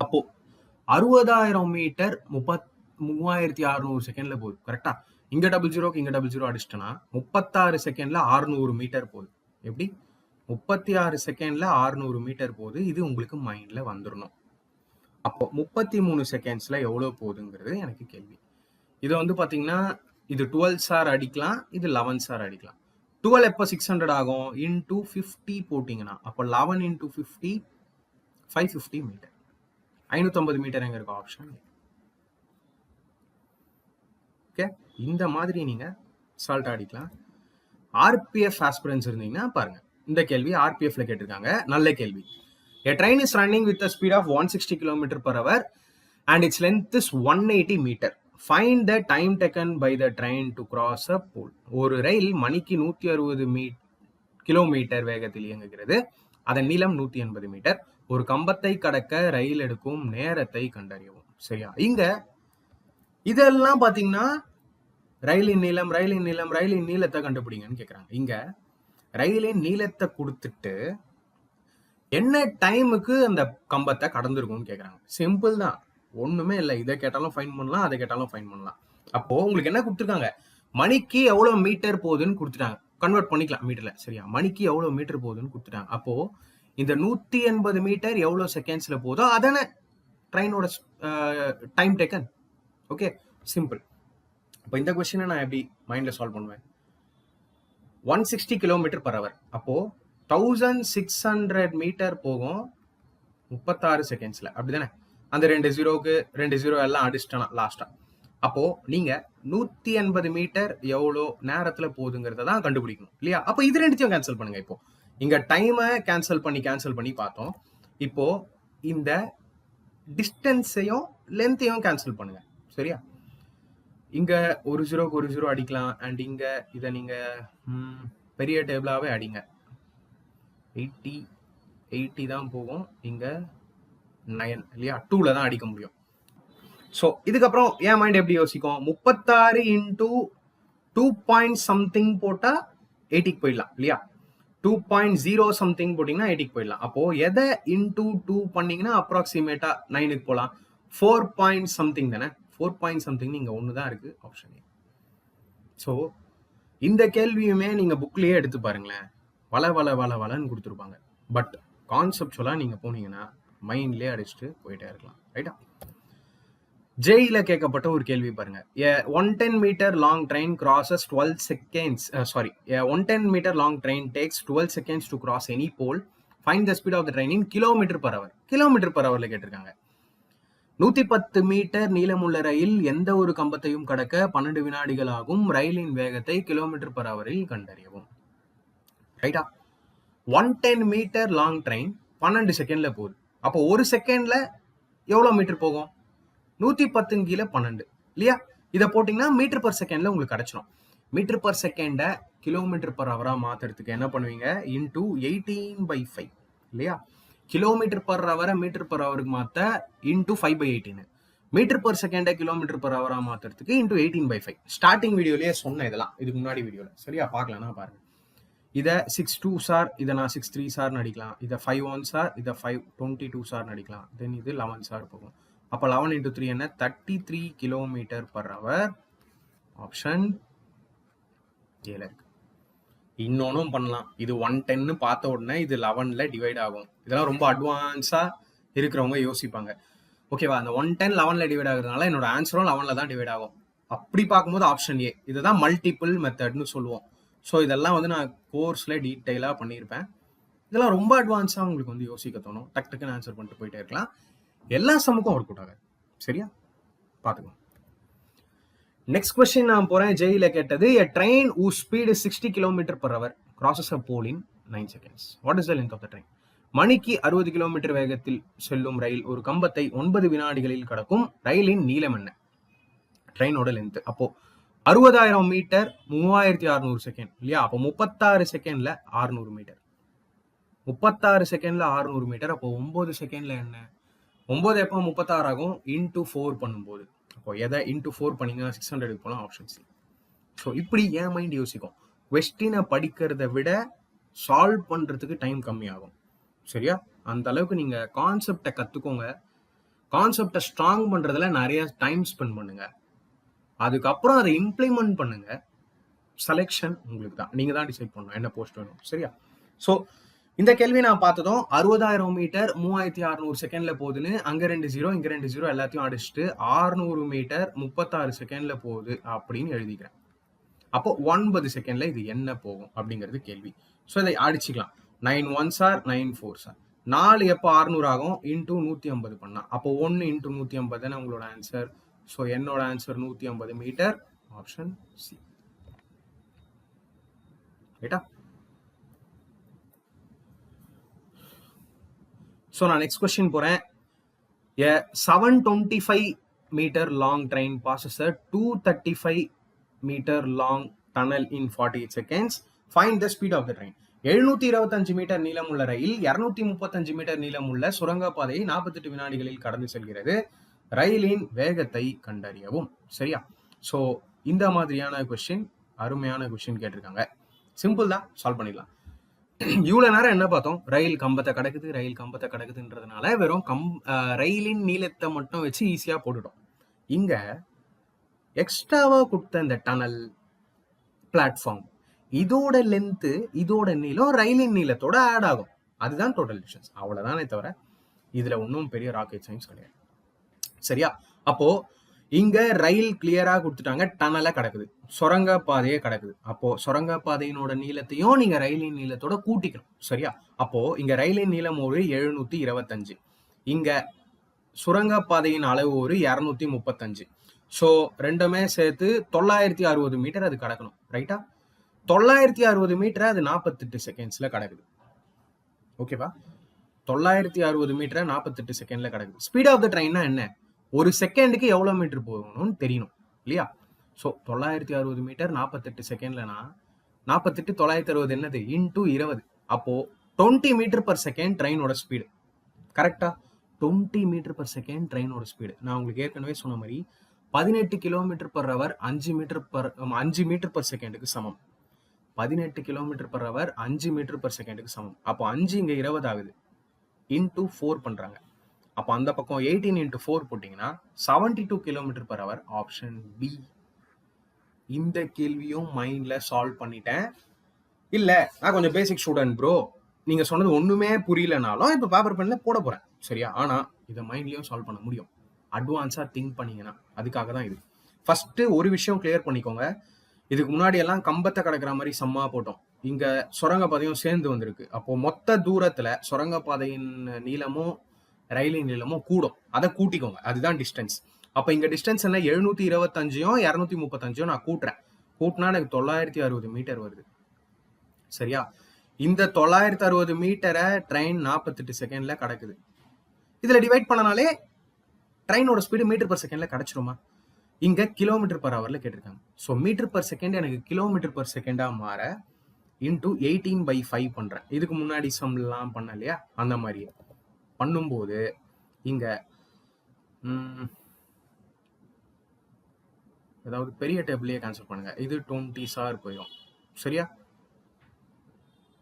அப்போ 60,000 மீட்டர் 3600 செகண்ட்ல போகுது. கரெக்டா? இங்க டபுள் ஜீரோ அடிச்சிட்டோன்னா 36 செகண்ட்ல 600 மீட்டர் போகுது. எப்படி? 36 செகண்ட்ல 600 மீட்டர் போகுது. இது உங்களுக்கு மைண்ட்ல வந்துடணும். அப்போ 33 செகண்ட்ஸ்ல எவ்வளவு போகுதுங்கிறது எனக்கு கேள்வி. இது வந்து பாத்தீங்கன்னா இது 12 சார் அடிக்கலாம், இது 11 சார் அடிக்கலாம். 12 எப்போ 600 ஆகும்? இன்டூ 50 போட்டிங்கன்னா அப்போ 11 இன்டூ 50 550 மீட்டர். 550 மீட்டர் எங்க இருக்கும்? ஆப்ஷன். ஓகே, இந்த மாதிரி நீங்க சால்ட் அடிக்கலாம். ஆர்பிஎஃப் ஆஸ்பிரன்ஸ் இருந்தீங்கன்னா பாருங்க, இந்த கேள்வி ஆர்பிஎஃப்ல கேட்டிருக்காங்க. நல்ல கேள்வி. A train is running with a speed of 160 km per hour and its length is 180 meter. Find the time taken by the train to cross a pole. ஒரு ரயில் மணிக்கு 160 கிலோமீட்டர் வேகத்தில் இயங்குகிறது. அதன் நீளம் 180 மீட்டர். ஒரு கம்பத்தை கடக்க ரயில் எடுக்கும் நேரத்தை கண்டறியவும். சரியா? இங்க இதெல்லாம் பாத்தீங்கன்னா ரயிலின் நீளத்தை கண்டுபிடிங்கன்னு கேக்குறாங்க. இங்க ரயிலின் நீளத்தை கொடுத்துட்டு என்ன டைமுக்கு அந்த கம்பத்தை கடந்திருக்கும்னு கேக்குறாங்க. சிம்பிள் தான், ஒண்ணுமே இல்லை. இதை கேட்டாலும் ஃபைன் பண்ணலாம், அதை கேட்டாலும் ஃபைன் பண்ணலாம். அப்போ உங்களுக்கு என்ன கொடுத்துருக்காங்க? மணிக்கு எவ்வளவு மீட்டர் போகுதுன்னு கொடுத்துட்டாங்க. கன்வெர்ட் பண்ணிக்கலாம் மீட்டர்ல. சரியா? மணிக்கு எவ்வளவு மீட்டர் போகுதுன்னு கொடுத்துட்டாங்க. அப்போ இந்த 180 மீட்டர் எவ்வளவு செகண்ட்ஸ்ல போதோ அதானே ட்ரெயினோட டைம் டேக்கன். Okay, simple. இப்போ இந்த கொஸ்டினை நான் எப்படி மைண்ட்ல சால்வ் பண்ணுவேன்? 160 கிலோமீட்டர் பர் ஹவர். அப்போ 1600 மீட்டர் போகும் 36 செகண்ட்ஸ்ல. அப்படிதானே? அந்த 2 ஜீரோ எல்லாம் அடிச்சிட்டா லாஸ்டா. அப்போ நீங்க 180 மீட்டர் எவ்வளோ நேரத்துல போகுதுங்கிறத தான் கண்டுபிடிக்கணும் இல்லையா? அப்போ இது ரெண்டுத்தையும் கேன்சல் பண்ணுங்க. இப்போ இங்க டைமை கேன்சல் பண்ணி பார்த்தோம். இப்போ இந்த டிஸ்டன்ஸையும் லென்த்தையும் கேன்சல் பண்ணுங்க. சரியா? இங்க ஒரு ஜீரோக்கு ஒரு ஜீரோ அடிக்கலாம். அண்ட் இங்க இதை நீங்க பெரிய டேபிளாவே அடிங்க. 80 தான் போகும். இங்க 9 இல்லையா? 2ல தான் அடிக்க முடியும். ஸோ இதுக்கப்புறம் என் மைண்ட் எப்படி யோசிக்கும்? 36 இன்டூ 2 பாயிண்ட் சம்திங் போட்டா 80க்கு போயிடலாம் இல்லையா? 2.0 சம்திங் போட்டிங்கன்னா 80க்கு போயிடலாம். அப்போ எதை இன்டூ 2 பண்ணீங்கன்னா அப்ராக்சிமேட்டா 9க்கு போகலாம். 4 பாயிண்ட் சம்திங் தானே? 4 பாயிண்ட் சம்திங் இங்க ஒன்று தான் இருக்கு ஆப்ஷன். ஸோ இந்த கேள்வியுமே நீங்க புக்லயே எடுத்து பாருங்களேன். வளன்னு கொடுத்துருப்பாங்க. பட் கான்செப்டுவலா நீங்க போனீங்கன்னா மைண்ட்லயே அடிச்சுட்டு போயிட்டே இருக்கலாம். ரைட்டா? ஜேஇல கேட்கப்பட்ட ஒரு கேள்வி பாருங்க. 110 metre long train crosses 12 seconds. 110 metre long train takes 12 seconds to cross any pole. Find the speed of the train in kilometer per hour. Kilometre per ஹவர்ல கேட்டிருக்காங்க. 110 மீட்டர் நீளமுள்ள ரயில் எந்த ஒரு கம்பத்தையும் கடக்க 12 வினாடிகள் ஆகும். ரயிலின் வேகத்தை கிலோமீட்டர் பர் ஹவரில் கண்டறியவும். ரைட்டா? 110 மீட்டர் லாங் ட்ரெயின் 12 செகண்ட்ல போகுது. அப்போ ஒரு செகண்ட்ல எவ்வளவு மீட்டர் போகும்? 110 கீழே 12 இல்லையா? இதை போட்டீங்கன்னா மீட்டர் பர் செகண்ட்ல உங்களுக்கு கிடைச்சிடும். மீட்டர் பர் செகண்ட கிலோமீட்டர் பர் ஹவரா மாத்துறதுக்கு என்ன பண்ணுவீங்க? இன்டூ 18/5 இல்லையா? கிலோமீட்டர் பர் ஹவரை மீட்டர் பர் ஹவருக்கு மாத்த இன்டூ 5/18. மீட்டர் பர் செகண்ட கிலோமீட்டர் பர் ஹவரா மாத்துறதுக்கு இன்டூ 18/5. ஸ்டார்டிங் வீடியோலயே சொன்ன இதெல்லாம், இதுக்கு முன்னாடி வீடியோல. சரியா? பார்க்கலன்னா பாருங்க. இதை 6 2 சார், இதை நான் 6 3 சார் அடிக்கலாம். இதை 5 1 சார், இதை 5 22 சார் அடிக்கலாம். தென் இது 11 சார் போகும். அப்போ 11 into 3 என்ன? 33 கிலோமீட்டர் பர் ஹவர். ஆப்ஷன் ஏல இருக்கு. இன்னொன்னும் பண்ணலாம். இது 110 பார்த்த உடனே இது 11ல டிவைட் ஆகும். இதெல்லாம் ரொம்ப அட்வான்ஸா இருக்கிறவங்க யோசிப்பாங்க. ஓகேவா? அந்த 110 11ல டிவைட் ஆகுறதுனால என்னோட ஆன்சரும் 11ல தான் டிவைட் ஆகும். அப்படி பார்க்கும்போது ஆப்ஷன் ஏ. இதுதான் மல்டிபிள் மெத்தட்னு சொல்லுவோம். ஸோ இதெல்லாம் வந்து நான் கோர்ஸ்ல டீட்டெயிலாக பண்ணியிருப்பேன். இதெல்லாம் ரொம்ப அட்வான்ஸாக உங்களுக்கு வந்து யோசிக்க தோணும். டக்குன்னு ஆன்சர் பண்ணிட்டு போயிட்டே இருக்கலாம். எல்லா சமுக்கும் ஒர்க் அவுட் ஆகாது. சரியா? பார்த்துக்கலாம். நெக்ஸ்ட் கொஸ்டின் நான் போறேன். ஜேஇல கேட்டது, a train whose speed is 60 km per hour crosses a pole in 9 seconds. What is the length of the train? மணிக்கு 60 கிலோமீட்டர் வேகத்தில் செல்லும் ரயில் ஒரு கம்பத்தை 9 வினாடிகளில் கடக்கும். ரயிலின் நீளம் என்ன? ட்ரெயினோட லென்த். அப்போ 60,000 மீட்டர் 3600 செகண்ட் இல்லையா? அப்போ 36 செகண்ட்ல 600 மீட்டர். 36 செகண்ட்ல 600 மீட்டர். அப்போ 9 செகண்ட்ல என்ன? 9 எப்போ 36 ஆகும்? இன்டூ 4 பண்ணும்போது. அப்போ எதை இன்டூ 4 பண்ணீங்கன்னா 600 போகலாம். Option C. ஸோ இப்படி என் மைண்ட் யோசிக்கும். கொஸ்டினை படிக்கிறத விட சால்வ் பண்றதுக்கு டைம் கம்மியாகும். சரியா? அந்த அளவுக்கு நீங்க கான்செப்டை கத்துக்கோங்க. கான்செப்டை ஸ்ட்ராங் பண்றதுல நிறைய டைம் ஸ்பெண்ட் பண்ணுங்க. அதுக்கப்புறம் அதை இம்ப்ளிமெண்ட் பண்ணுங்க. செலெக்ஷன் உங்களுக்கு தான். நீங்க தான் டிசைட் பண்ணணும் என்ன போஸ்ட் வேணும். சரியா? ஸோ இந்த கேள்வி நான் பார்த்ததும் 60,000 மீட்டர் 3600 செகண்ட்ல போகுதுன்னு அங்க 2 0 இங்க 2 0 எல்லாத்தையும் அடிச்சுட்டு 600 மீட்டர் 36 செகண்ட்ல போகுது அப்படின்னு எழுதிக்கிறேன். அப்போ 9 செகண்ட்ல இது என்ன போகும் அப்படிங்கிறது கேள்வி. ஸோ இதை அடிச்சுக்கலாம். 9 1 சார் 9 4 சார். 4 எப்போ 600 ஆகும்? இன்டூ 150 பண்ணா. அப்போ 1 இன்டூ 150 உங்களோட ஆன்சர். ஸோ என்னோட ஆன்சர் 150 மீட்டர். Option C. ரைட்டா? ஸோ நான் நெக்ஸ்ட் கொஸ்டின் போறேன். A 725 meter long train passes a 235 meter long tunnel in 48 seconds. Find the speed of the train. 725 metre நீளமுள்ள ரயில் 235 மீட்டர் நீளமுள்ள சுரங்கப்பாதையை 48 வினாடிகளில் கடந்து செல்கிறது. ரயிலின் வேகத்தை கண்டறியவும். சரியா? ஸோ இந்த மாதிரியான கொஸ்டின், அருமையான கொஸ்டின் கேட்டிருக்காங்க. சிம்பிள் தான், சால்வ் பண்ணிடலாம். இவ்வளவு நேரம் என்ன பார்த்தோம்? ரயில் கம்பத்தை கடக்குதுன்றதுனால வெறும் ரயிலின் நீளத்தை மட்டும் வச்சு ஈஸியா போட்டுட்டோம். இங்க எக்ஸ்ட்ராவா கொடுத்த இந்த டனல் பிளாட்ஃபார்ம் இதோட லென்த் இதோட நீளம் ரயிலின் நீளத்தோட ஆட் ஆகும். அதுதான் டோட்டல் டிஸ்டன்ஸ். அவ்வளவுதானே தவிர இதுல ஒன்றும் பெரிய ராக்கெட் சயின்ஸ் கிடையாது. சரியா? அப்போ இங்க ரயில் கிளியரா கொடுத்துட்டாங்க. டனலை கிடக்குது, சுரங்க பாதையே கிடக்குது. அப்போ சுரங்க பாதையினோட நீளத்தையும் நீங்க ரயிலின் நீளத்தோட கூட்டிக்கணும். சரியா? அப்போ இங்க ரயிலின் நீளம் ஒரு 725, இங்க சுரங்க பாதையின் அளவு ஒரு 235. ஸோ ரெண்டுமே சேர்த்து 960 மீட்டர் அது கடக்கணும், ரைட்டா? 960 மீட்டரை அது 48 செகண்ட்ஸ்ல கடக்குது. ஓகேவா? 960 மீட்டரை 48 செகண்ட்ல கடக்குது. ஸ்பீட் ஆஃப் த ட்ரெயின்னா என்ன? ஒரு செகண்டுக்கு எவ்வளவு மீட்டர் போகணும்னு தெரியணும் இல்லையா? ஸோ 960 மீட்டர் 48 செகண்ட்லனா 48 960 என்னது இன்டூ 20. அப்போ 20 மீட்டர் பர் செகண்ட் ட்ரெயினோட ஸ்பீடு. கரெக்டா? 20 மீட்டர் பர் செகண்ட் ட்ரெயினோட ஸ்பீடு. நான் உங்களுக்கு ஏற்கனவே சொன்ன மாதிரி 18 kilometre per hour 5 metre per செகண்டுக்கு சமம். 18 kilometre per hour 5 metre per செகண்டுக்கு சமம். அப்போ 5 இங்க 20 ஆகுது, இன்டூ 4 பண்றாங்க. அப்போ அந்த பக்கம் 18 இன்டூ 4 போட்டீங்கன்னா 72 kilometre per hour. Option B. இந்த கேள்வியும் மைண்ட்ல சால்வ் பண்ணிட்டேன். இல்ல நான் கொஞ்சம் பேசிக் ஸ்டூடெண்ட் ப்ரோ, நீங்க சொன்னது ஒண்ணுமே புரியலனாலும் இப்ப பேப்பர் பென்ல போட போறேன், சரியா? ஆனா இதை மைண்ட்லயும் சால்வ் பண்ண முடியும் அட்வான்ஸா திங்க் பண்ணீங்கன்னா. அதுக்காக தான் இது. ஃபர்ஸ்ட் ஒரு விஷயம் கிளியர் பண்ணிக்கோங்க. இதுக்கு முன்னாடி எல்லாம் கம்பத்தை கடக்கிற மாதிரி சம்மா போட்டோம். இங்க சுரங்கப்பாதையும் சேர்ந்து வந்திருக்கு. அப்போ மொத்த தூரத்துல சுரங்கப்பாதையின் நீளமும் ரயிலின் நீளமும் கூடும். அதை கூட்டிக்கோங்க, அதுதான் டிஸ்டன்ஸ். அப்ப இங்க டிஸ்டன்ஸ் என்ன? 725யும் 235யும் நான் கூட்டுறேன். கூட்டினா எனக்கு 960 மீட்டர் வருது, சரியா? இந்த 960 மீட்டரை ட்ரெயின் 48 செகண்ட்ல கடக்குது. இதுல டிவைட் பண்ணனாலே ட்ரெயினோட ஸ்பீடு மீட்டர் பர் செகண்ட்ல கிடைச்சிருமா? இங்க கிலோமீட்டர் பர் ஹவர்ல கேட்டிருக்காங்க. ஸோ மீட்டர் பர் செகண்ட் எனக்கு கிலோமீட்டர் பர் செகண்டா மாற இன்டூ 18/5 பண்றேன். இதுக்கு முன்னாடி சம்லாம் பண்ண இல்லையா, அந்த மாதிரி பண்ணும்போது இங்க ஏதாவது பெரிய டேபிளையே கேன்சல் பண்ணுங்க. இது 20 சார் போயிடும், சரியா?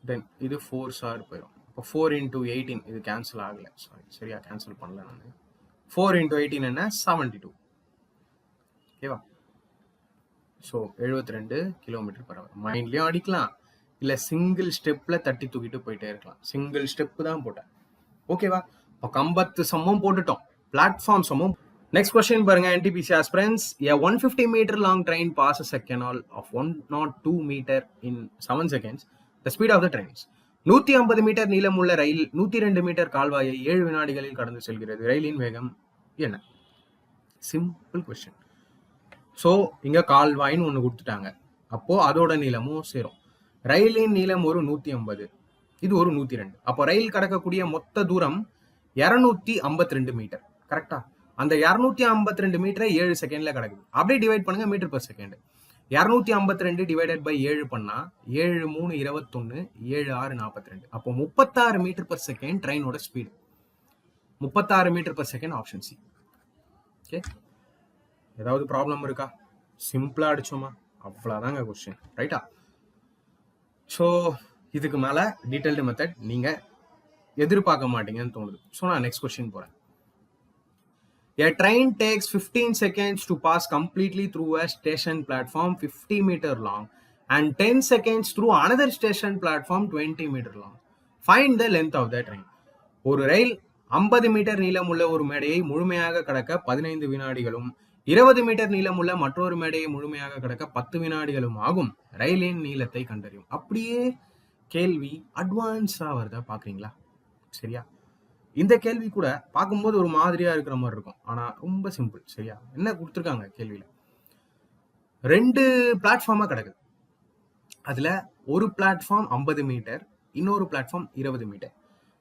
தென் இது 4 சார் போயிடும். இப்போ 4 இன்டூ 18 இது கேன்சல் ஆகல, சாரி, சரியா? கேன்சல் பண்ணல நான். 4 இன்டூ 18 என்ன? 72. ஓகேவா? So 72 kilometre per hour. மைண்ட்லயும் அடிக்கலாம், இல்ல சிங்கிள் ஸ்டெப்ல தட்டி தூக்கிட்டு போயிட்டே இருக்கலாம். சிங்கிள் ஸ்டெப் தான் போட்டேன், ஓகேவா? இப்போ கம்பத்து சம்மம் போட்டுட்டோம், பிளாட்ஃபார்ம் சம்மம். நெக்ஸ்ட் கொஸ்டின் பாருங்க. NTPC aspirants, a 150 meter long train passes a canal of 102 meter in 7 seconds. The speed of the train is 150 metre நீளமுள்ள ரயில் 102 மீட்டர் கால்வாயை 7 வினாடிகளில் கடந்து செல்கிறது. ரயிலின் வேகம் என்ன? Simple question. ஸோ இங்க கால்வாயின்னு ஒன்று கொடுத்துட்டாங்க, அப்போ அதோட நீளமும் சேரும். ரயிலின் நீளம் ஒரு 150, இது ஒரு 102. அப்போ ரயில் கடக்கக்கூடிய மொத்த தூரம் 252 மீட்டர், கரெக்டா? அந்த 252 மீட்டரை 7 செகண்ட்ல கிடக்குது. அப்படியே டிவைட் பண்ணுங்க metre per second. 252 divided by 7 பண்ணா 7 3 21, 7 6 42. அப்போ 36 மீட்டர் பர் செகண்ட் ட்ரெயினோட speed. 36 metre per second, option C. Okay, ஏதாவது ப்ராப்ளம் இருக்கா? சிம்பிளா அடிச்சோமா, அவ்வளவுதாங்க கொஸ்டின், ரைட்டா? ஸோ இதுக்கு மேல டீடைல்டு மெத்தட் நீங்க எதிர்பார்க்க மாட்டீங்கன்னு தோணுது. ஸோ நான் நெக்ஸ்ட் கொஸ்டின் போறேன். A train takes 15 seconds to pass completely through a station platform 50 meter long and 10 seconds through another station platform 20 meter long. Find the length of the train. ஒரு ரயில் 50 metre நீளமுள்ள ஒரு மேடையை முழுமையாக கடக்க 15 வினாடிகளும் 20 metre நீளமுள்ள மற்றொரு மேடையை முழுமையாக கடக்க 10 வினாடிகளும் ஆகும். ரயிலின் நீளத்தை கண்டறியும். அப்படியே கேள்வி அட்வான்ஸா வருதா பாக்குறீங்களா? சரியா? இந்த கேள்வி கூட பார்க்கும்போது ஒரு மாதிரியா இருக்கிற மாதிரி இருக்கும், ஆனா ரொம்ப சிம்பிள், சரியா? என்ன கொடுத்துருக்காங்க கேள்வியில? 2 பிளாட்ஃபார்மா கிடக்குது. அதுல ஒரு பிளாட்ஃபார்ம் 50 மீட்டர், இன்னொரு பிளாட்ஃபார்ம் 20 மீட்டர்.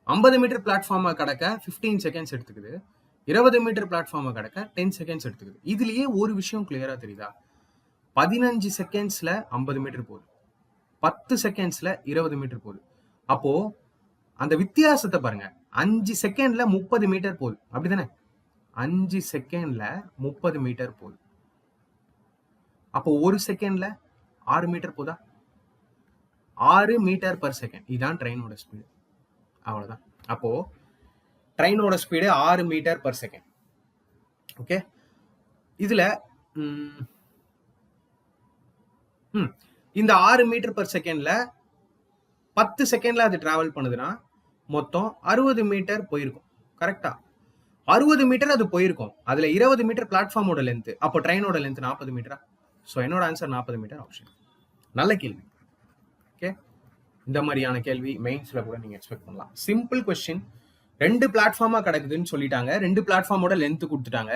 50 மீட்டர் பிளாட்ஃபார்மா கடக்க 15 செகண்ட்ஸ் எடுத்துக்குது, 20 மீட்டர் பிளாட்ஃபார்மா கடக்க 10 செகண்ட்ஸ் எடுத்துக்குது. இதுலயே ஒரு விஷயம் கிளியரா தெரியுதா? 15 செகண்ட்ஸ்ல 50 மீட்டர் போகுது, 10 செகண்ட்ஸ்ல 20 மீட்டர் போகுது. அப்போ அந்த வித்தியாசத்தை பாருங்க. 5 செகண்ட்ல 30 மீட்டர் போகுது, அப்படிதானே? 5 செகண்ட்ல 30 மீட்டர் போகுது. அப்போ ஒரு செகண்ட்ல 6 மீட்டர் போதா? 6 மீட்டர் பர் செகண்ட். இதுதான் ட்ரெயினோட ஸ்பீடு, அவ்வளவுதான். அப்போ ட்ரெயினோட speed 6 metre per second. Okay, இதுல இந்த 6 மீட்டர் பர் செகண்ட்ல 10 செகண்ட்ல அது டிராவல் பண்ணுதுன்னா மொத்தம் 60 மீட்டர் போயிருக்கும், கரெக்டா? 60 மீட்டர் அது போயிருக்கும். அதுல 20 மீட்டர் பிளாட்ஃபார்மோட லென்த். அப்போ ட்ரெயினோட லென்த் 40 மீட்டரா? ஸோ என்னோட ஆன்சர் 40 மீட்டர், ஆப்ஷன். நல்ல கேள்வி. ஓகே, இந்த மாதிரியான கேள்வி மெயின்ஸ்ல கூட நீங்க எக்ஸ்பெக்ட் பண்ணலாம். Simple question. 2 பிளாட்ஃபார்மா கிடக்குதுன்னு சொல்லிட்டாங்க, 2 பிளாட்ஃபார்மோட லென்த் கொடுத்துட்டாங்க.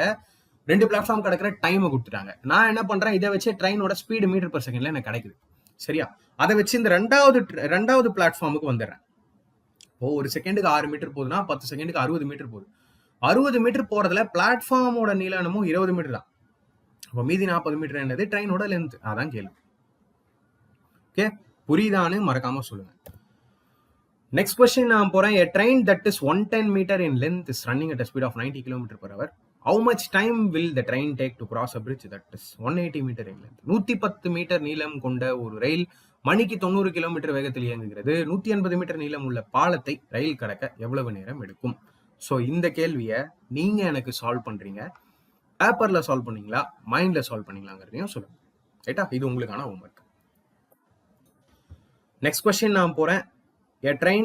2 பிளாட்ஃபார்ம் கிடக்கிற டைமை கொடுத்துட்டாங்க. நான் என்ன பண்றேன், இதை வச்சு ட்ரெயினோட ஸ்பீடு மீட்டர் பர் செகண்ட்ல எனக்கு கிடைக்குது. சரியா? அதை வச்சு இந்த ரெண்டாவது பிளாட்ஃபார்முக்கு வந்துடுறேன். இப்போ ஒரு செகண்டுக்கு 6 மீட்டர் போகுதுன்னா 10 செகண்டுக்கு 60 மீட்டர் போகுது. 60 மீட்டர் போறதுல பிளாட்ஃபார்மோட நீளமும் 20 மீட்டர் தான். அப்போ மீதி 40 மீட்டர் என்னது? ட்ரெயினோட லென்த். அதான் கேள்வி. ஓகே, புரியுதான்னு மறக்காம சொல்லுங்க. நெக்ஸ்ட் கொஸ்டின் நான் போறேன். A train that is 110 meter in length is running at a speed of 90 km/h. How much time will the train take to cross a bridge that is 180 meter in length? 110 metre நீளம் கொண்ட ஒரு ரயில் மணிக்கு 90 kilometre வேகத்தில் இயங்குகிறது. 180 metre நீளம் உள்ள பாலத்தை ரயில் கடக்க எவ்வளவு நேரம் எடுக்கும்? ஸோ இந்த கேள்வியை நீங்க எனக்கு சால்வ் பண்றீங்க. பேப்பர்ல சால்வ் பண்ணீங்களா, மைண்ட்ல சால்வ் பண்ணீங்களாங்கிறதையும் சொல்லுங்க. ரைட்டா? இது உங்களுக்கான ஹோம்ஒர்க். நெக்ஸ்ட் கொஸ்டின் நான் போறேன். A train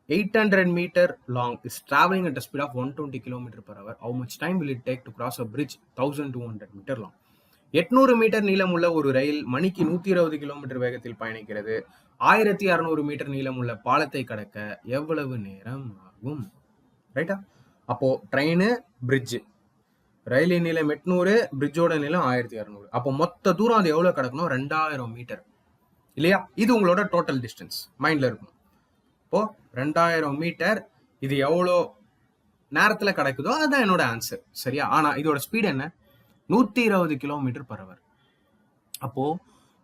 800 meter long is traveling at a speed of 120 km/h. How much time will it take to cross a bridge 1200 meter long? 800 metre நீளம் உள்ள ஒரு ரயில் மணிக்கு 120 கிலோமீட்டர் வேகத்தில் பயணிக்கிறது. 1600 மீட்டர் நீளம் உள்ள பாலத்தை கடக்க எவ்வளவு நேரம் ஆகும்? ரைட்டா? அப்போ ட்ரெயின், பிரிட்ஜ், ரயிலின் நீளம் 800, பிரிட்ஜோட நீளம் 1600. அப்போ மொத்த தூரம் அது எவ்வளவு கடக்கணும்? 2000 மீட்டர் இல்லையா? இது உங்களோட டோட்டல் டிஸ்டன்ஸ் மைண்ட்ல இருக்கும். இப்போ 2000 மீட்டர் இது எவ்வளோ நேரத்தில் கிடைக்குதோ அதுதான் என்னோட ஆன்சர். சரியா? ஆனா இதோட ஸ்பீட் என்ன? 120 km/h. அப்போ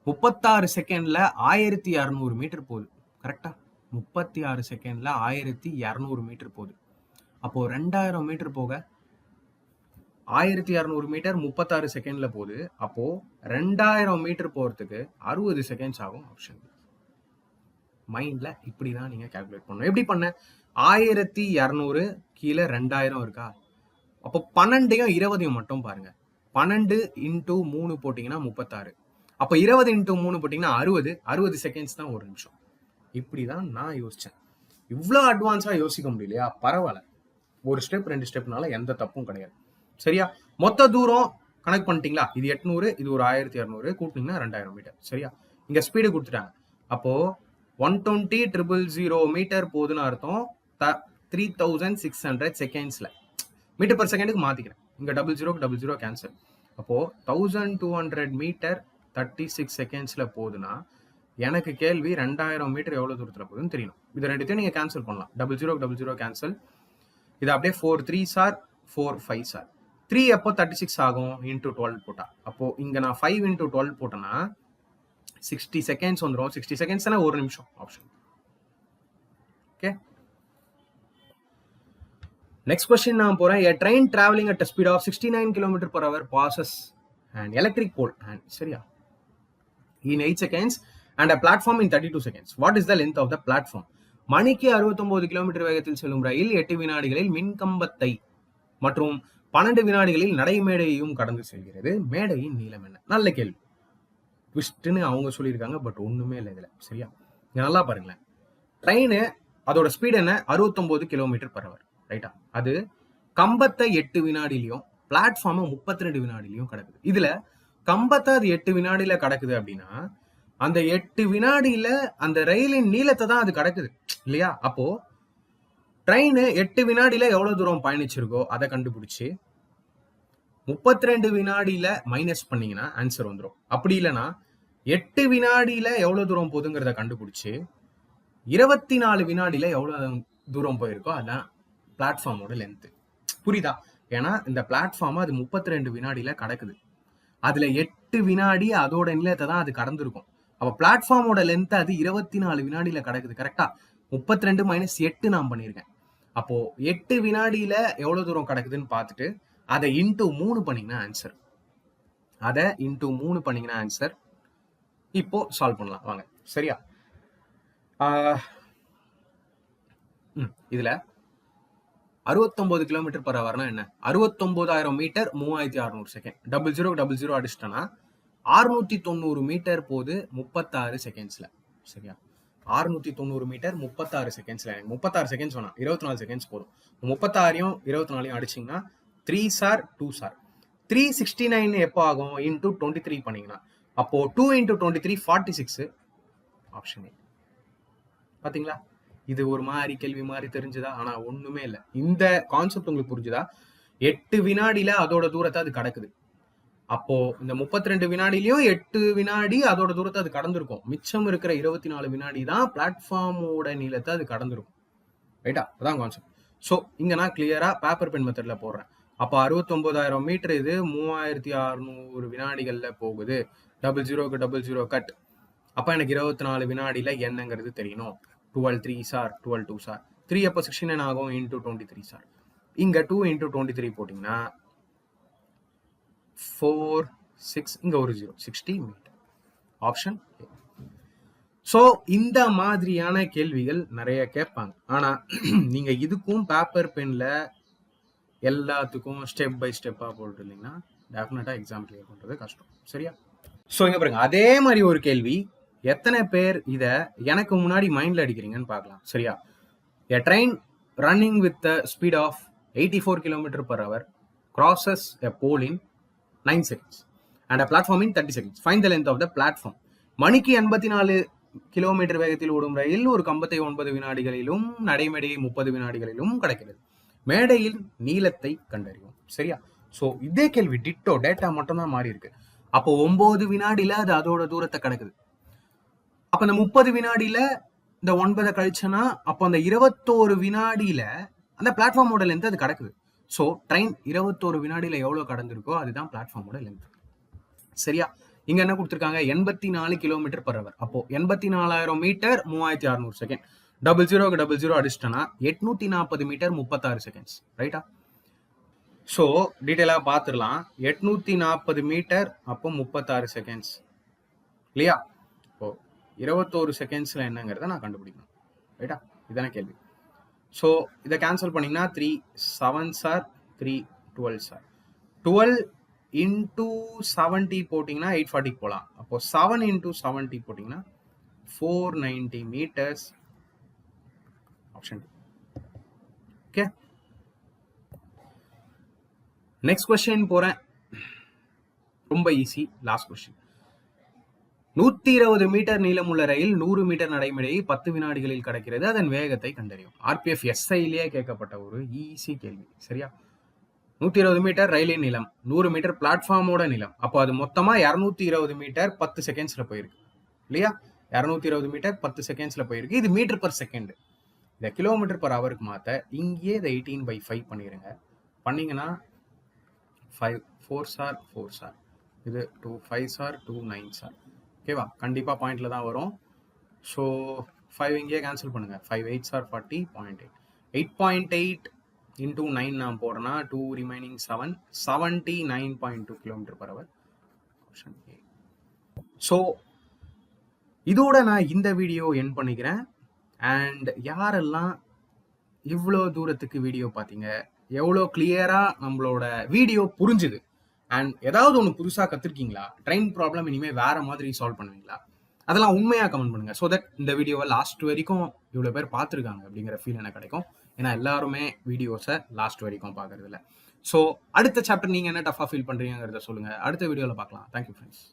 36 செகண்ட்ல 1200 மீட்டர் போகுது. கரெக்டா? 36 செகண்ட்ல 1200 மீட்டர் போகுது. அப்போ 2000 மீட்டர் போக 1200 மீட்டர் 36 செகண்ட்ல போகுது. அப்போ 2000 மீட்டர் போறதுக்கு 60 செகண்ட்ஸ் ஆகும். ஆப்ஷன் மைண்ட்ல இப்படிதான் நீங்க கால்குலேட் பண்ணணும். எப்படி பண்ண? 1200 கீழே 2000 இருக்கா? அப்போ 12ஐயும் 20ஐயும் மட்டும் பாருங்க. 12 × 3 போட்டீங்கன்னா 36. அப்போ 20 × 3 போட்டீங்கன்னா 60 செகண்ட்ஸ் தான் ஒரு நிமிஷம். இப்படிதான் நான் யோசிச்சேன். இவ்வளோ அட்வான்ஸா யோசிக்க முடியலையா? பரவாயில்ல, ஒரு ஸ்டெப் 2 ஸ்டெப்னால எந்த தப்பும் கிடையாது. சரியா? மொத்த தூரம் கனெக்ட் பண்ணிட்டீங்களா? இது 800, இது ஒரு 1200, கூட்டினீங்கன்னா 2000 மீட்டர். சரியா? இங்க ஸ்பீடு கொடுத்துட்டாங்க. அப்போ 120,000 மீட்டர் போகுதுன்னு அர்த்தம் 3600 செகண்ட்ஸ்ல. மீட்டர் பர் செகண்டுக்கு மாத்திக்கிறேன். இங்க 00 கேன்சல். அப்போ 1200 மீட்டர் 36 செகண்ட்ஸ்ல போகுதுன்னா எனக்கு கேள்வி 2000 மீட்டர் எவ்வளவு தூரத்துல போகுதுன்னு தெரியணும். இது ரெண்டுத்தையும் நீங்க கேன்சல் பண்ணலாம். 00 கேன்சல். இது அப்படியே 4 3s are 4 5s are 3 எப்போ 36 ஆகும்? இன்டூ 12 போட்டா. அப்போ இங்க நான் 5 × 12 போட்டேன்னா 60 செகண்ட்ஸ் வந்துடும். 60 செகண்ட்ஸ்னா ஒரு நிமிஷம். ஆப்ஷன். ஓகே, நெக்ஸ்ட் கொஸ்டின் நான் போறேன். A train traveling at a speed of 69 km/h passes an electric pole and சரியா in 8 seconds and a platform in 32 seconds. What is the length of the platform? மணிக்கு 69 kilometre வேகத்தில் செல்லும் ரயில் 8 வினாடிகளில் மின்கம்பத்தை மற்றும் 12 வினாடிகளில் நடைமேடையையும் கடந்து செல்கிறது. மேடையின் நீளம் என்ன? நல்ல கேள்வி. ட்விஸ்ட்னு அவங்க சொல்லியிருக்காங்க, பட் ஒண்ணுமே இல்லை இதுல. சரியா? இங்க நல்லா பாருங்களேன். ட்ரெயின் அதோட ஸ்பீடு என்ன? 69 km/h. ரைட்டா? அது கம்பத்தை 8 வினாடிலையும் பிளாட்ஃபார்மை 32 வினாடிலையும் கிடக்குது. இதுல கம்பத்தை அது 8 வினாடியில கிடக்குது அப்படின்னா அந்த 8 வினாடியில அந்த ரயிலின் நீளத்தை தான் அது கிடக்குது இல்லையா? அப்போ ட்ரெயின் 8 வினாடியில எவ்வளவு தூரம் பயணிச்சிருக்கோ அதை கண்டுபிடிச்சு 32 வினாடியில மைனஸ் பண்ணீங்கன்னா ஆன்சர் வந்துடும். அப்படி இல்லைன்னா 8 வினாடியில எவ்வளவு தூரம் போகுதுங்கிறத கண்டுபிடிச்சு 24 வினாடியில எவ்வளவு தூரம் போயிருக்கோ அதான் பிளாட்ஃபார்மோட லென்த். புரியுதா? ஏன்னா இந்த பிளாட்ஃபார்ம் அது 32 வினாடியில கடக்குது. அதுல 8 வினாடி அதோட நீளத்தை தான் அது கடந்திருக்கும். அப்ப பிளாட்ஃபார்மோட லென்த் அது 24 வினாடியில கடக்குது. கரெக்டா? 32 - 8 நான் பண்ணியிருக்கேன். அப்போ 8 வினாடியில எவ்வளவு தூரம் கிடக்குதுன்னு பார்த்துட்டு அதை இன்டூ 3 பண்ணீங்கன்னா ஆன்சர். அதை இன்டூ 3 பண்ணீங்கன்னா ஆன்சர். இப்போ சால்வ் பண்ணலாம் வாங்க. சரியா? இதுல 69 km/h என்ன? 69,000 மீட்டர் 3600 செகண்ட். 0000 அடிச்சிட்டனா 690 மீட்டர் போது 36 செகண்ட்ஸ்ல. சரியா? 690 மீட்டர் 36 செகண்ட்ஸ்ல. 36 செகண்ட்ஸ் வேணாம், 24 செகண்ட்ஸ் போதும். 36ஐயும் 24ஐயும் அடிச்சிங்கன்னா 3s are 2s are 369 எப்போ ஆகும்? இன்டூ 23 பண்ணீங்கன்னா அப்போ 2 × 23 46. Option A. பாத்தீங்களா? இது ஒரு மாதிரி கேள்வி மாதிரி தெரிஞ்சுதா? ஆனா ஒண்ணுமே இல்லை. இந்த கான்செப்ட் உங்களுக்கு புரிஞ்சுதா? 8 வினாடியில அதோட தூரத்தை அது கடக்குது. அப்போ இந்த 32 வினாடியிலயும் 8 வினாடி அதோட தூரத்தை அது கடந்திருக்கும். மிச்சம் இருக்கிற 24 வினாடி தான் பிளாட்ஃபார்மோட நீளத்தை அது கடந்திருக்கும். ரைட்டா? அதான் கான்செப்ட். ஸோ இங்க நான் கிளியரா பேப்பர் பென் மெத்தட்ல போடுறேன். அப்போ 69,000 மீட்டர் இது 3600 வினாடிகள்ல போகுது. 00க்கு 00 கட். அப்ப எனக்கு 24 வினாடியில என்னங்கிறது தெரியணும். 12 3s are 12 2s are 3 அப்போ 69 ஆகும் into 23s are. இங்க 2 into 23 போட்டீங்கன்னா 4 6 இங்க ஒரு 0 60 மீட்டர். ஆப்ஷன். ஸோ இந்த மாதிரியான கேள்விகள் நிறைய கேட்பாங்க. ஆனா நீங்க இதுக்கும் பேப்பர் பென்ல எல்லாத்துக்கும் ஸ்டெப் பை ஸ்டெப்பா போட்டு இருந்தீங்கன்னா டெஃபினட்டா எக்ஸாம் கிளியர் பண்றது கஷ்டம். சரியா? ஸோ இங்க பாருங்க, அதே மாதிரி ஒரு கேள்வி எத்தனை பேர் இத எனக்கு முன்னாடி மைண்ட்ல அடிக்கிறீங்கன்னு பார்க்கலாம். சரியா? A train running with the speed of 84 km/h crosses a pole in 9 seconds and a platform in 30 seconds. Find the length of the platform. மணிக்கு 84 கிலோமீட்டர் வேகத்தில் ஓடும் ரயில் ஒரு கம்பத்தை 9 வினாடிகளிலும் நடைமேடையை 30 வினாடிகளிலும் கடக்கிறது. மேடையில் நீளத்தை கண்டறியும். சரியா? சோ இதே கேள்வி டிட்டோ, டேட்டா மட்டும் தான் மாறி இருக்கு. அப்போ 9 வினாடியில அது அதோட தூரத்தை கடக்குது. அப்ப அந்த 30 வினாடியில இந்த 9 கழிச்சனா அப்போ அந்த 21 வினாடியில அந்த பிளாட்ஃபார்மோட லென்த் அது கடக்குது. ஸோ ட்ரெயின் 21 வினாடியில எவ்வளவு கடந்திருக்கோ அதுதான் பிளாட்ஃபார்மோட லென்த். சரியா? இங்க என்ன கொடுத்துருக்காங்க? 84 km/h. அப்போ 84,000 மீட்டர் 3600 செகண்ட். 00க்கு 00 அடிச்சிட்டனா 840 மீட்டர் 36 செகண்ட்ஸ். ரைட்டா? ஸோ டீட்டெயிலா பார்த்துடலாம். 840 மீட்டர் அப்போ 36 செகண்ட்ஸ் இல்லையா? இப்போ 21 செகண்ட்ஸ்ல என்னங்கிறத நான் கண்டுபிடிக்கணும். ரைட்டா? இதான கேள்வி. ஸோ இதை கேன்சல் பண்ணீங்கன்னா 3 7s are 3 12s are 12 into 70 போட்டிங்கன்னா 840 போகலாம். அப்போ 7 into 70 போட்டிங்கன்னா 490 metres. Option. Okay, next question போறேன். ரொம்ப ஈஸி. Last question. 120 மீட்டர் நீளமுள்ள ரயில் 100 மீட்டர் நடைமேடையை 10 வினாடிகளில் கடக்கிறது. அதன் வேகத்தை கண்டறியும். RPF SIலேயே கேட்கப்பட்ட ஒரு ஈஸி கேள்வி. சரியா? 120 மீட்டர் ரயிலின் நீளம், 100 மீட்டர் பிளாட்ஃபார்மோட நீளம். அப்போ அது மொத்தமா 220 மீட்டர் 10 செகண்ட்ஸ்ல போயிருக்கு இல்லையா? 220 மீட்டர் 10 செகண்ட்ஸ்ல போயிருக்கு. இது மீட்டர் பர் செகண்ட். இந்த கிலோமீட்டர் பர் ஹவருக்கு மாத்த இங்கேயே இதை 18/5 பண்ணிடுங்க. பண்ணீங்கன்னா 5 4s are 4s are இது 2 5s are 2 9s are. ஓகேவா? கண்டிப்பா பாயிண்ட்ல தான் வரும். ஸோ 5 இங்கேயே கேன்சல் பண்ணுங்க. 5 8s are 40 0.8 8.8 into 9 நான் போடுறேன்னா 2 remaining 7 79.2 km/h. Option A. So இதோட நான் இந்த வீடியோ என் பண்ணிக்கிறேன். அண்ட் யாரெல்லாம் இவ்வளோ தூரத்துக்கு வீடியோ பார்த்தீங்க, எவ்வளோ கிளியரா நம்மளோட வீடியோ புரிஞ்சுது, அண்ட் ஏதாவது ஒன்று புதுசாக கற்றுருக்கீங்களா? ட்ரெயின் ப்ராப்ளம் இனிமேல் வேற மாதிரி சால்வ் பண்ணுவீங்களா? அதெல்லாம் உண்மையாக கமெண்ட் பண்ணுங்க. ஸோ தட் இந்த வீடியோவை லாஸ்ட் வரைக்கும் இவ்வளோ பேர் பார்த்துருக்காங்க அப்படிங்கிற ஃபீல் எனக்கு கிடைக்கும். ஏன்னா எல்லாருமே வீடியோஸை லாஸ்ட் வரைக்கும் பார்க்கறது இல்லை. ஸோ அடுத்த சாப்டர் நீங்கள் என்ன டஃபாக ஃபீல் பண்ணுறீங்கிறத சொல்லுங்கள். அடுத்த வீடியோவில் பார்க்கலாம். Thank you friends.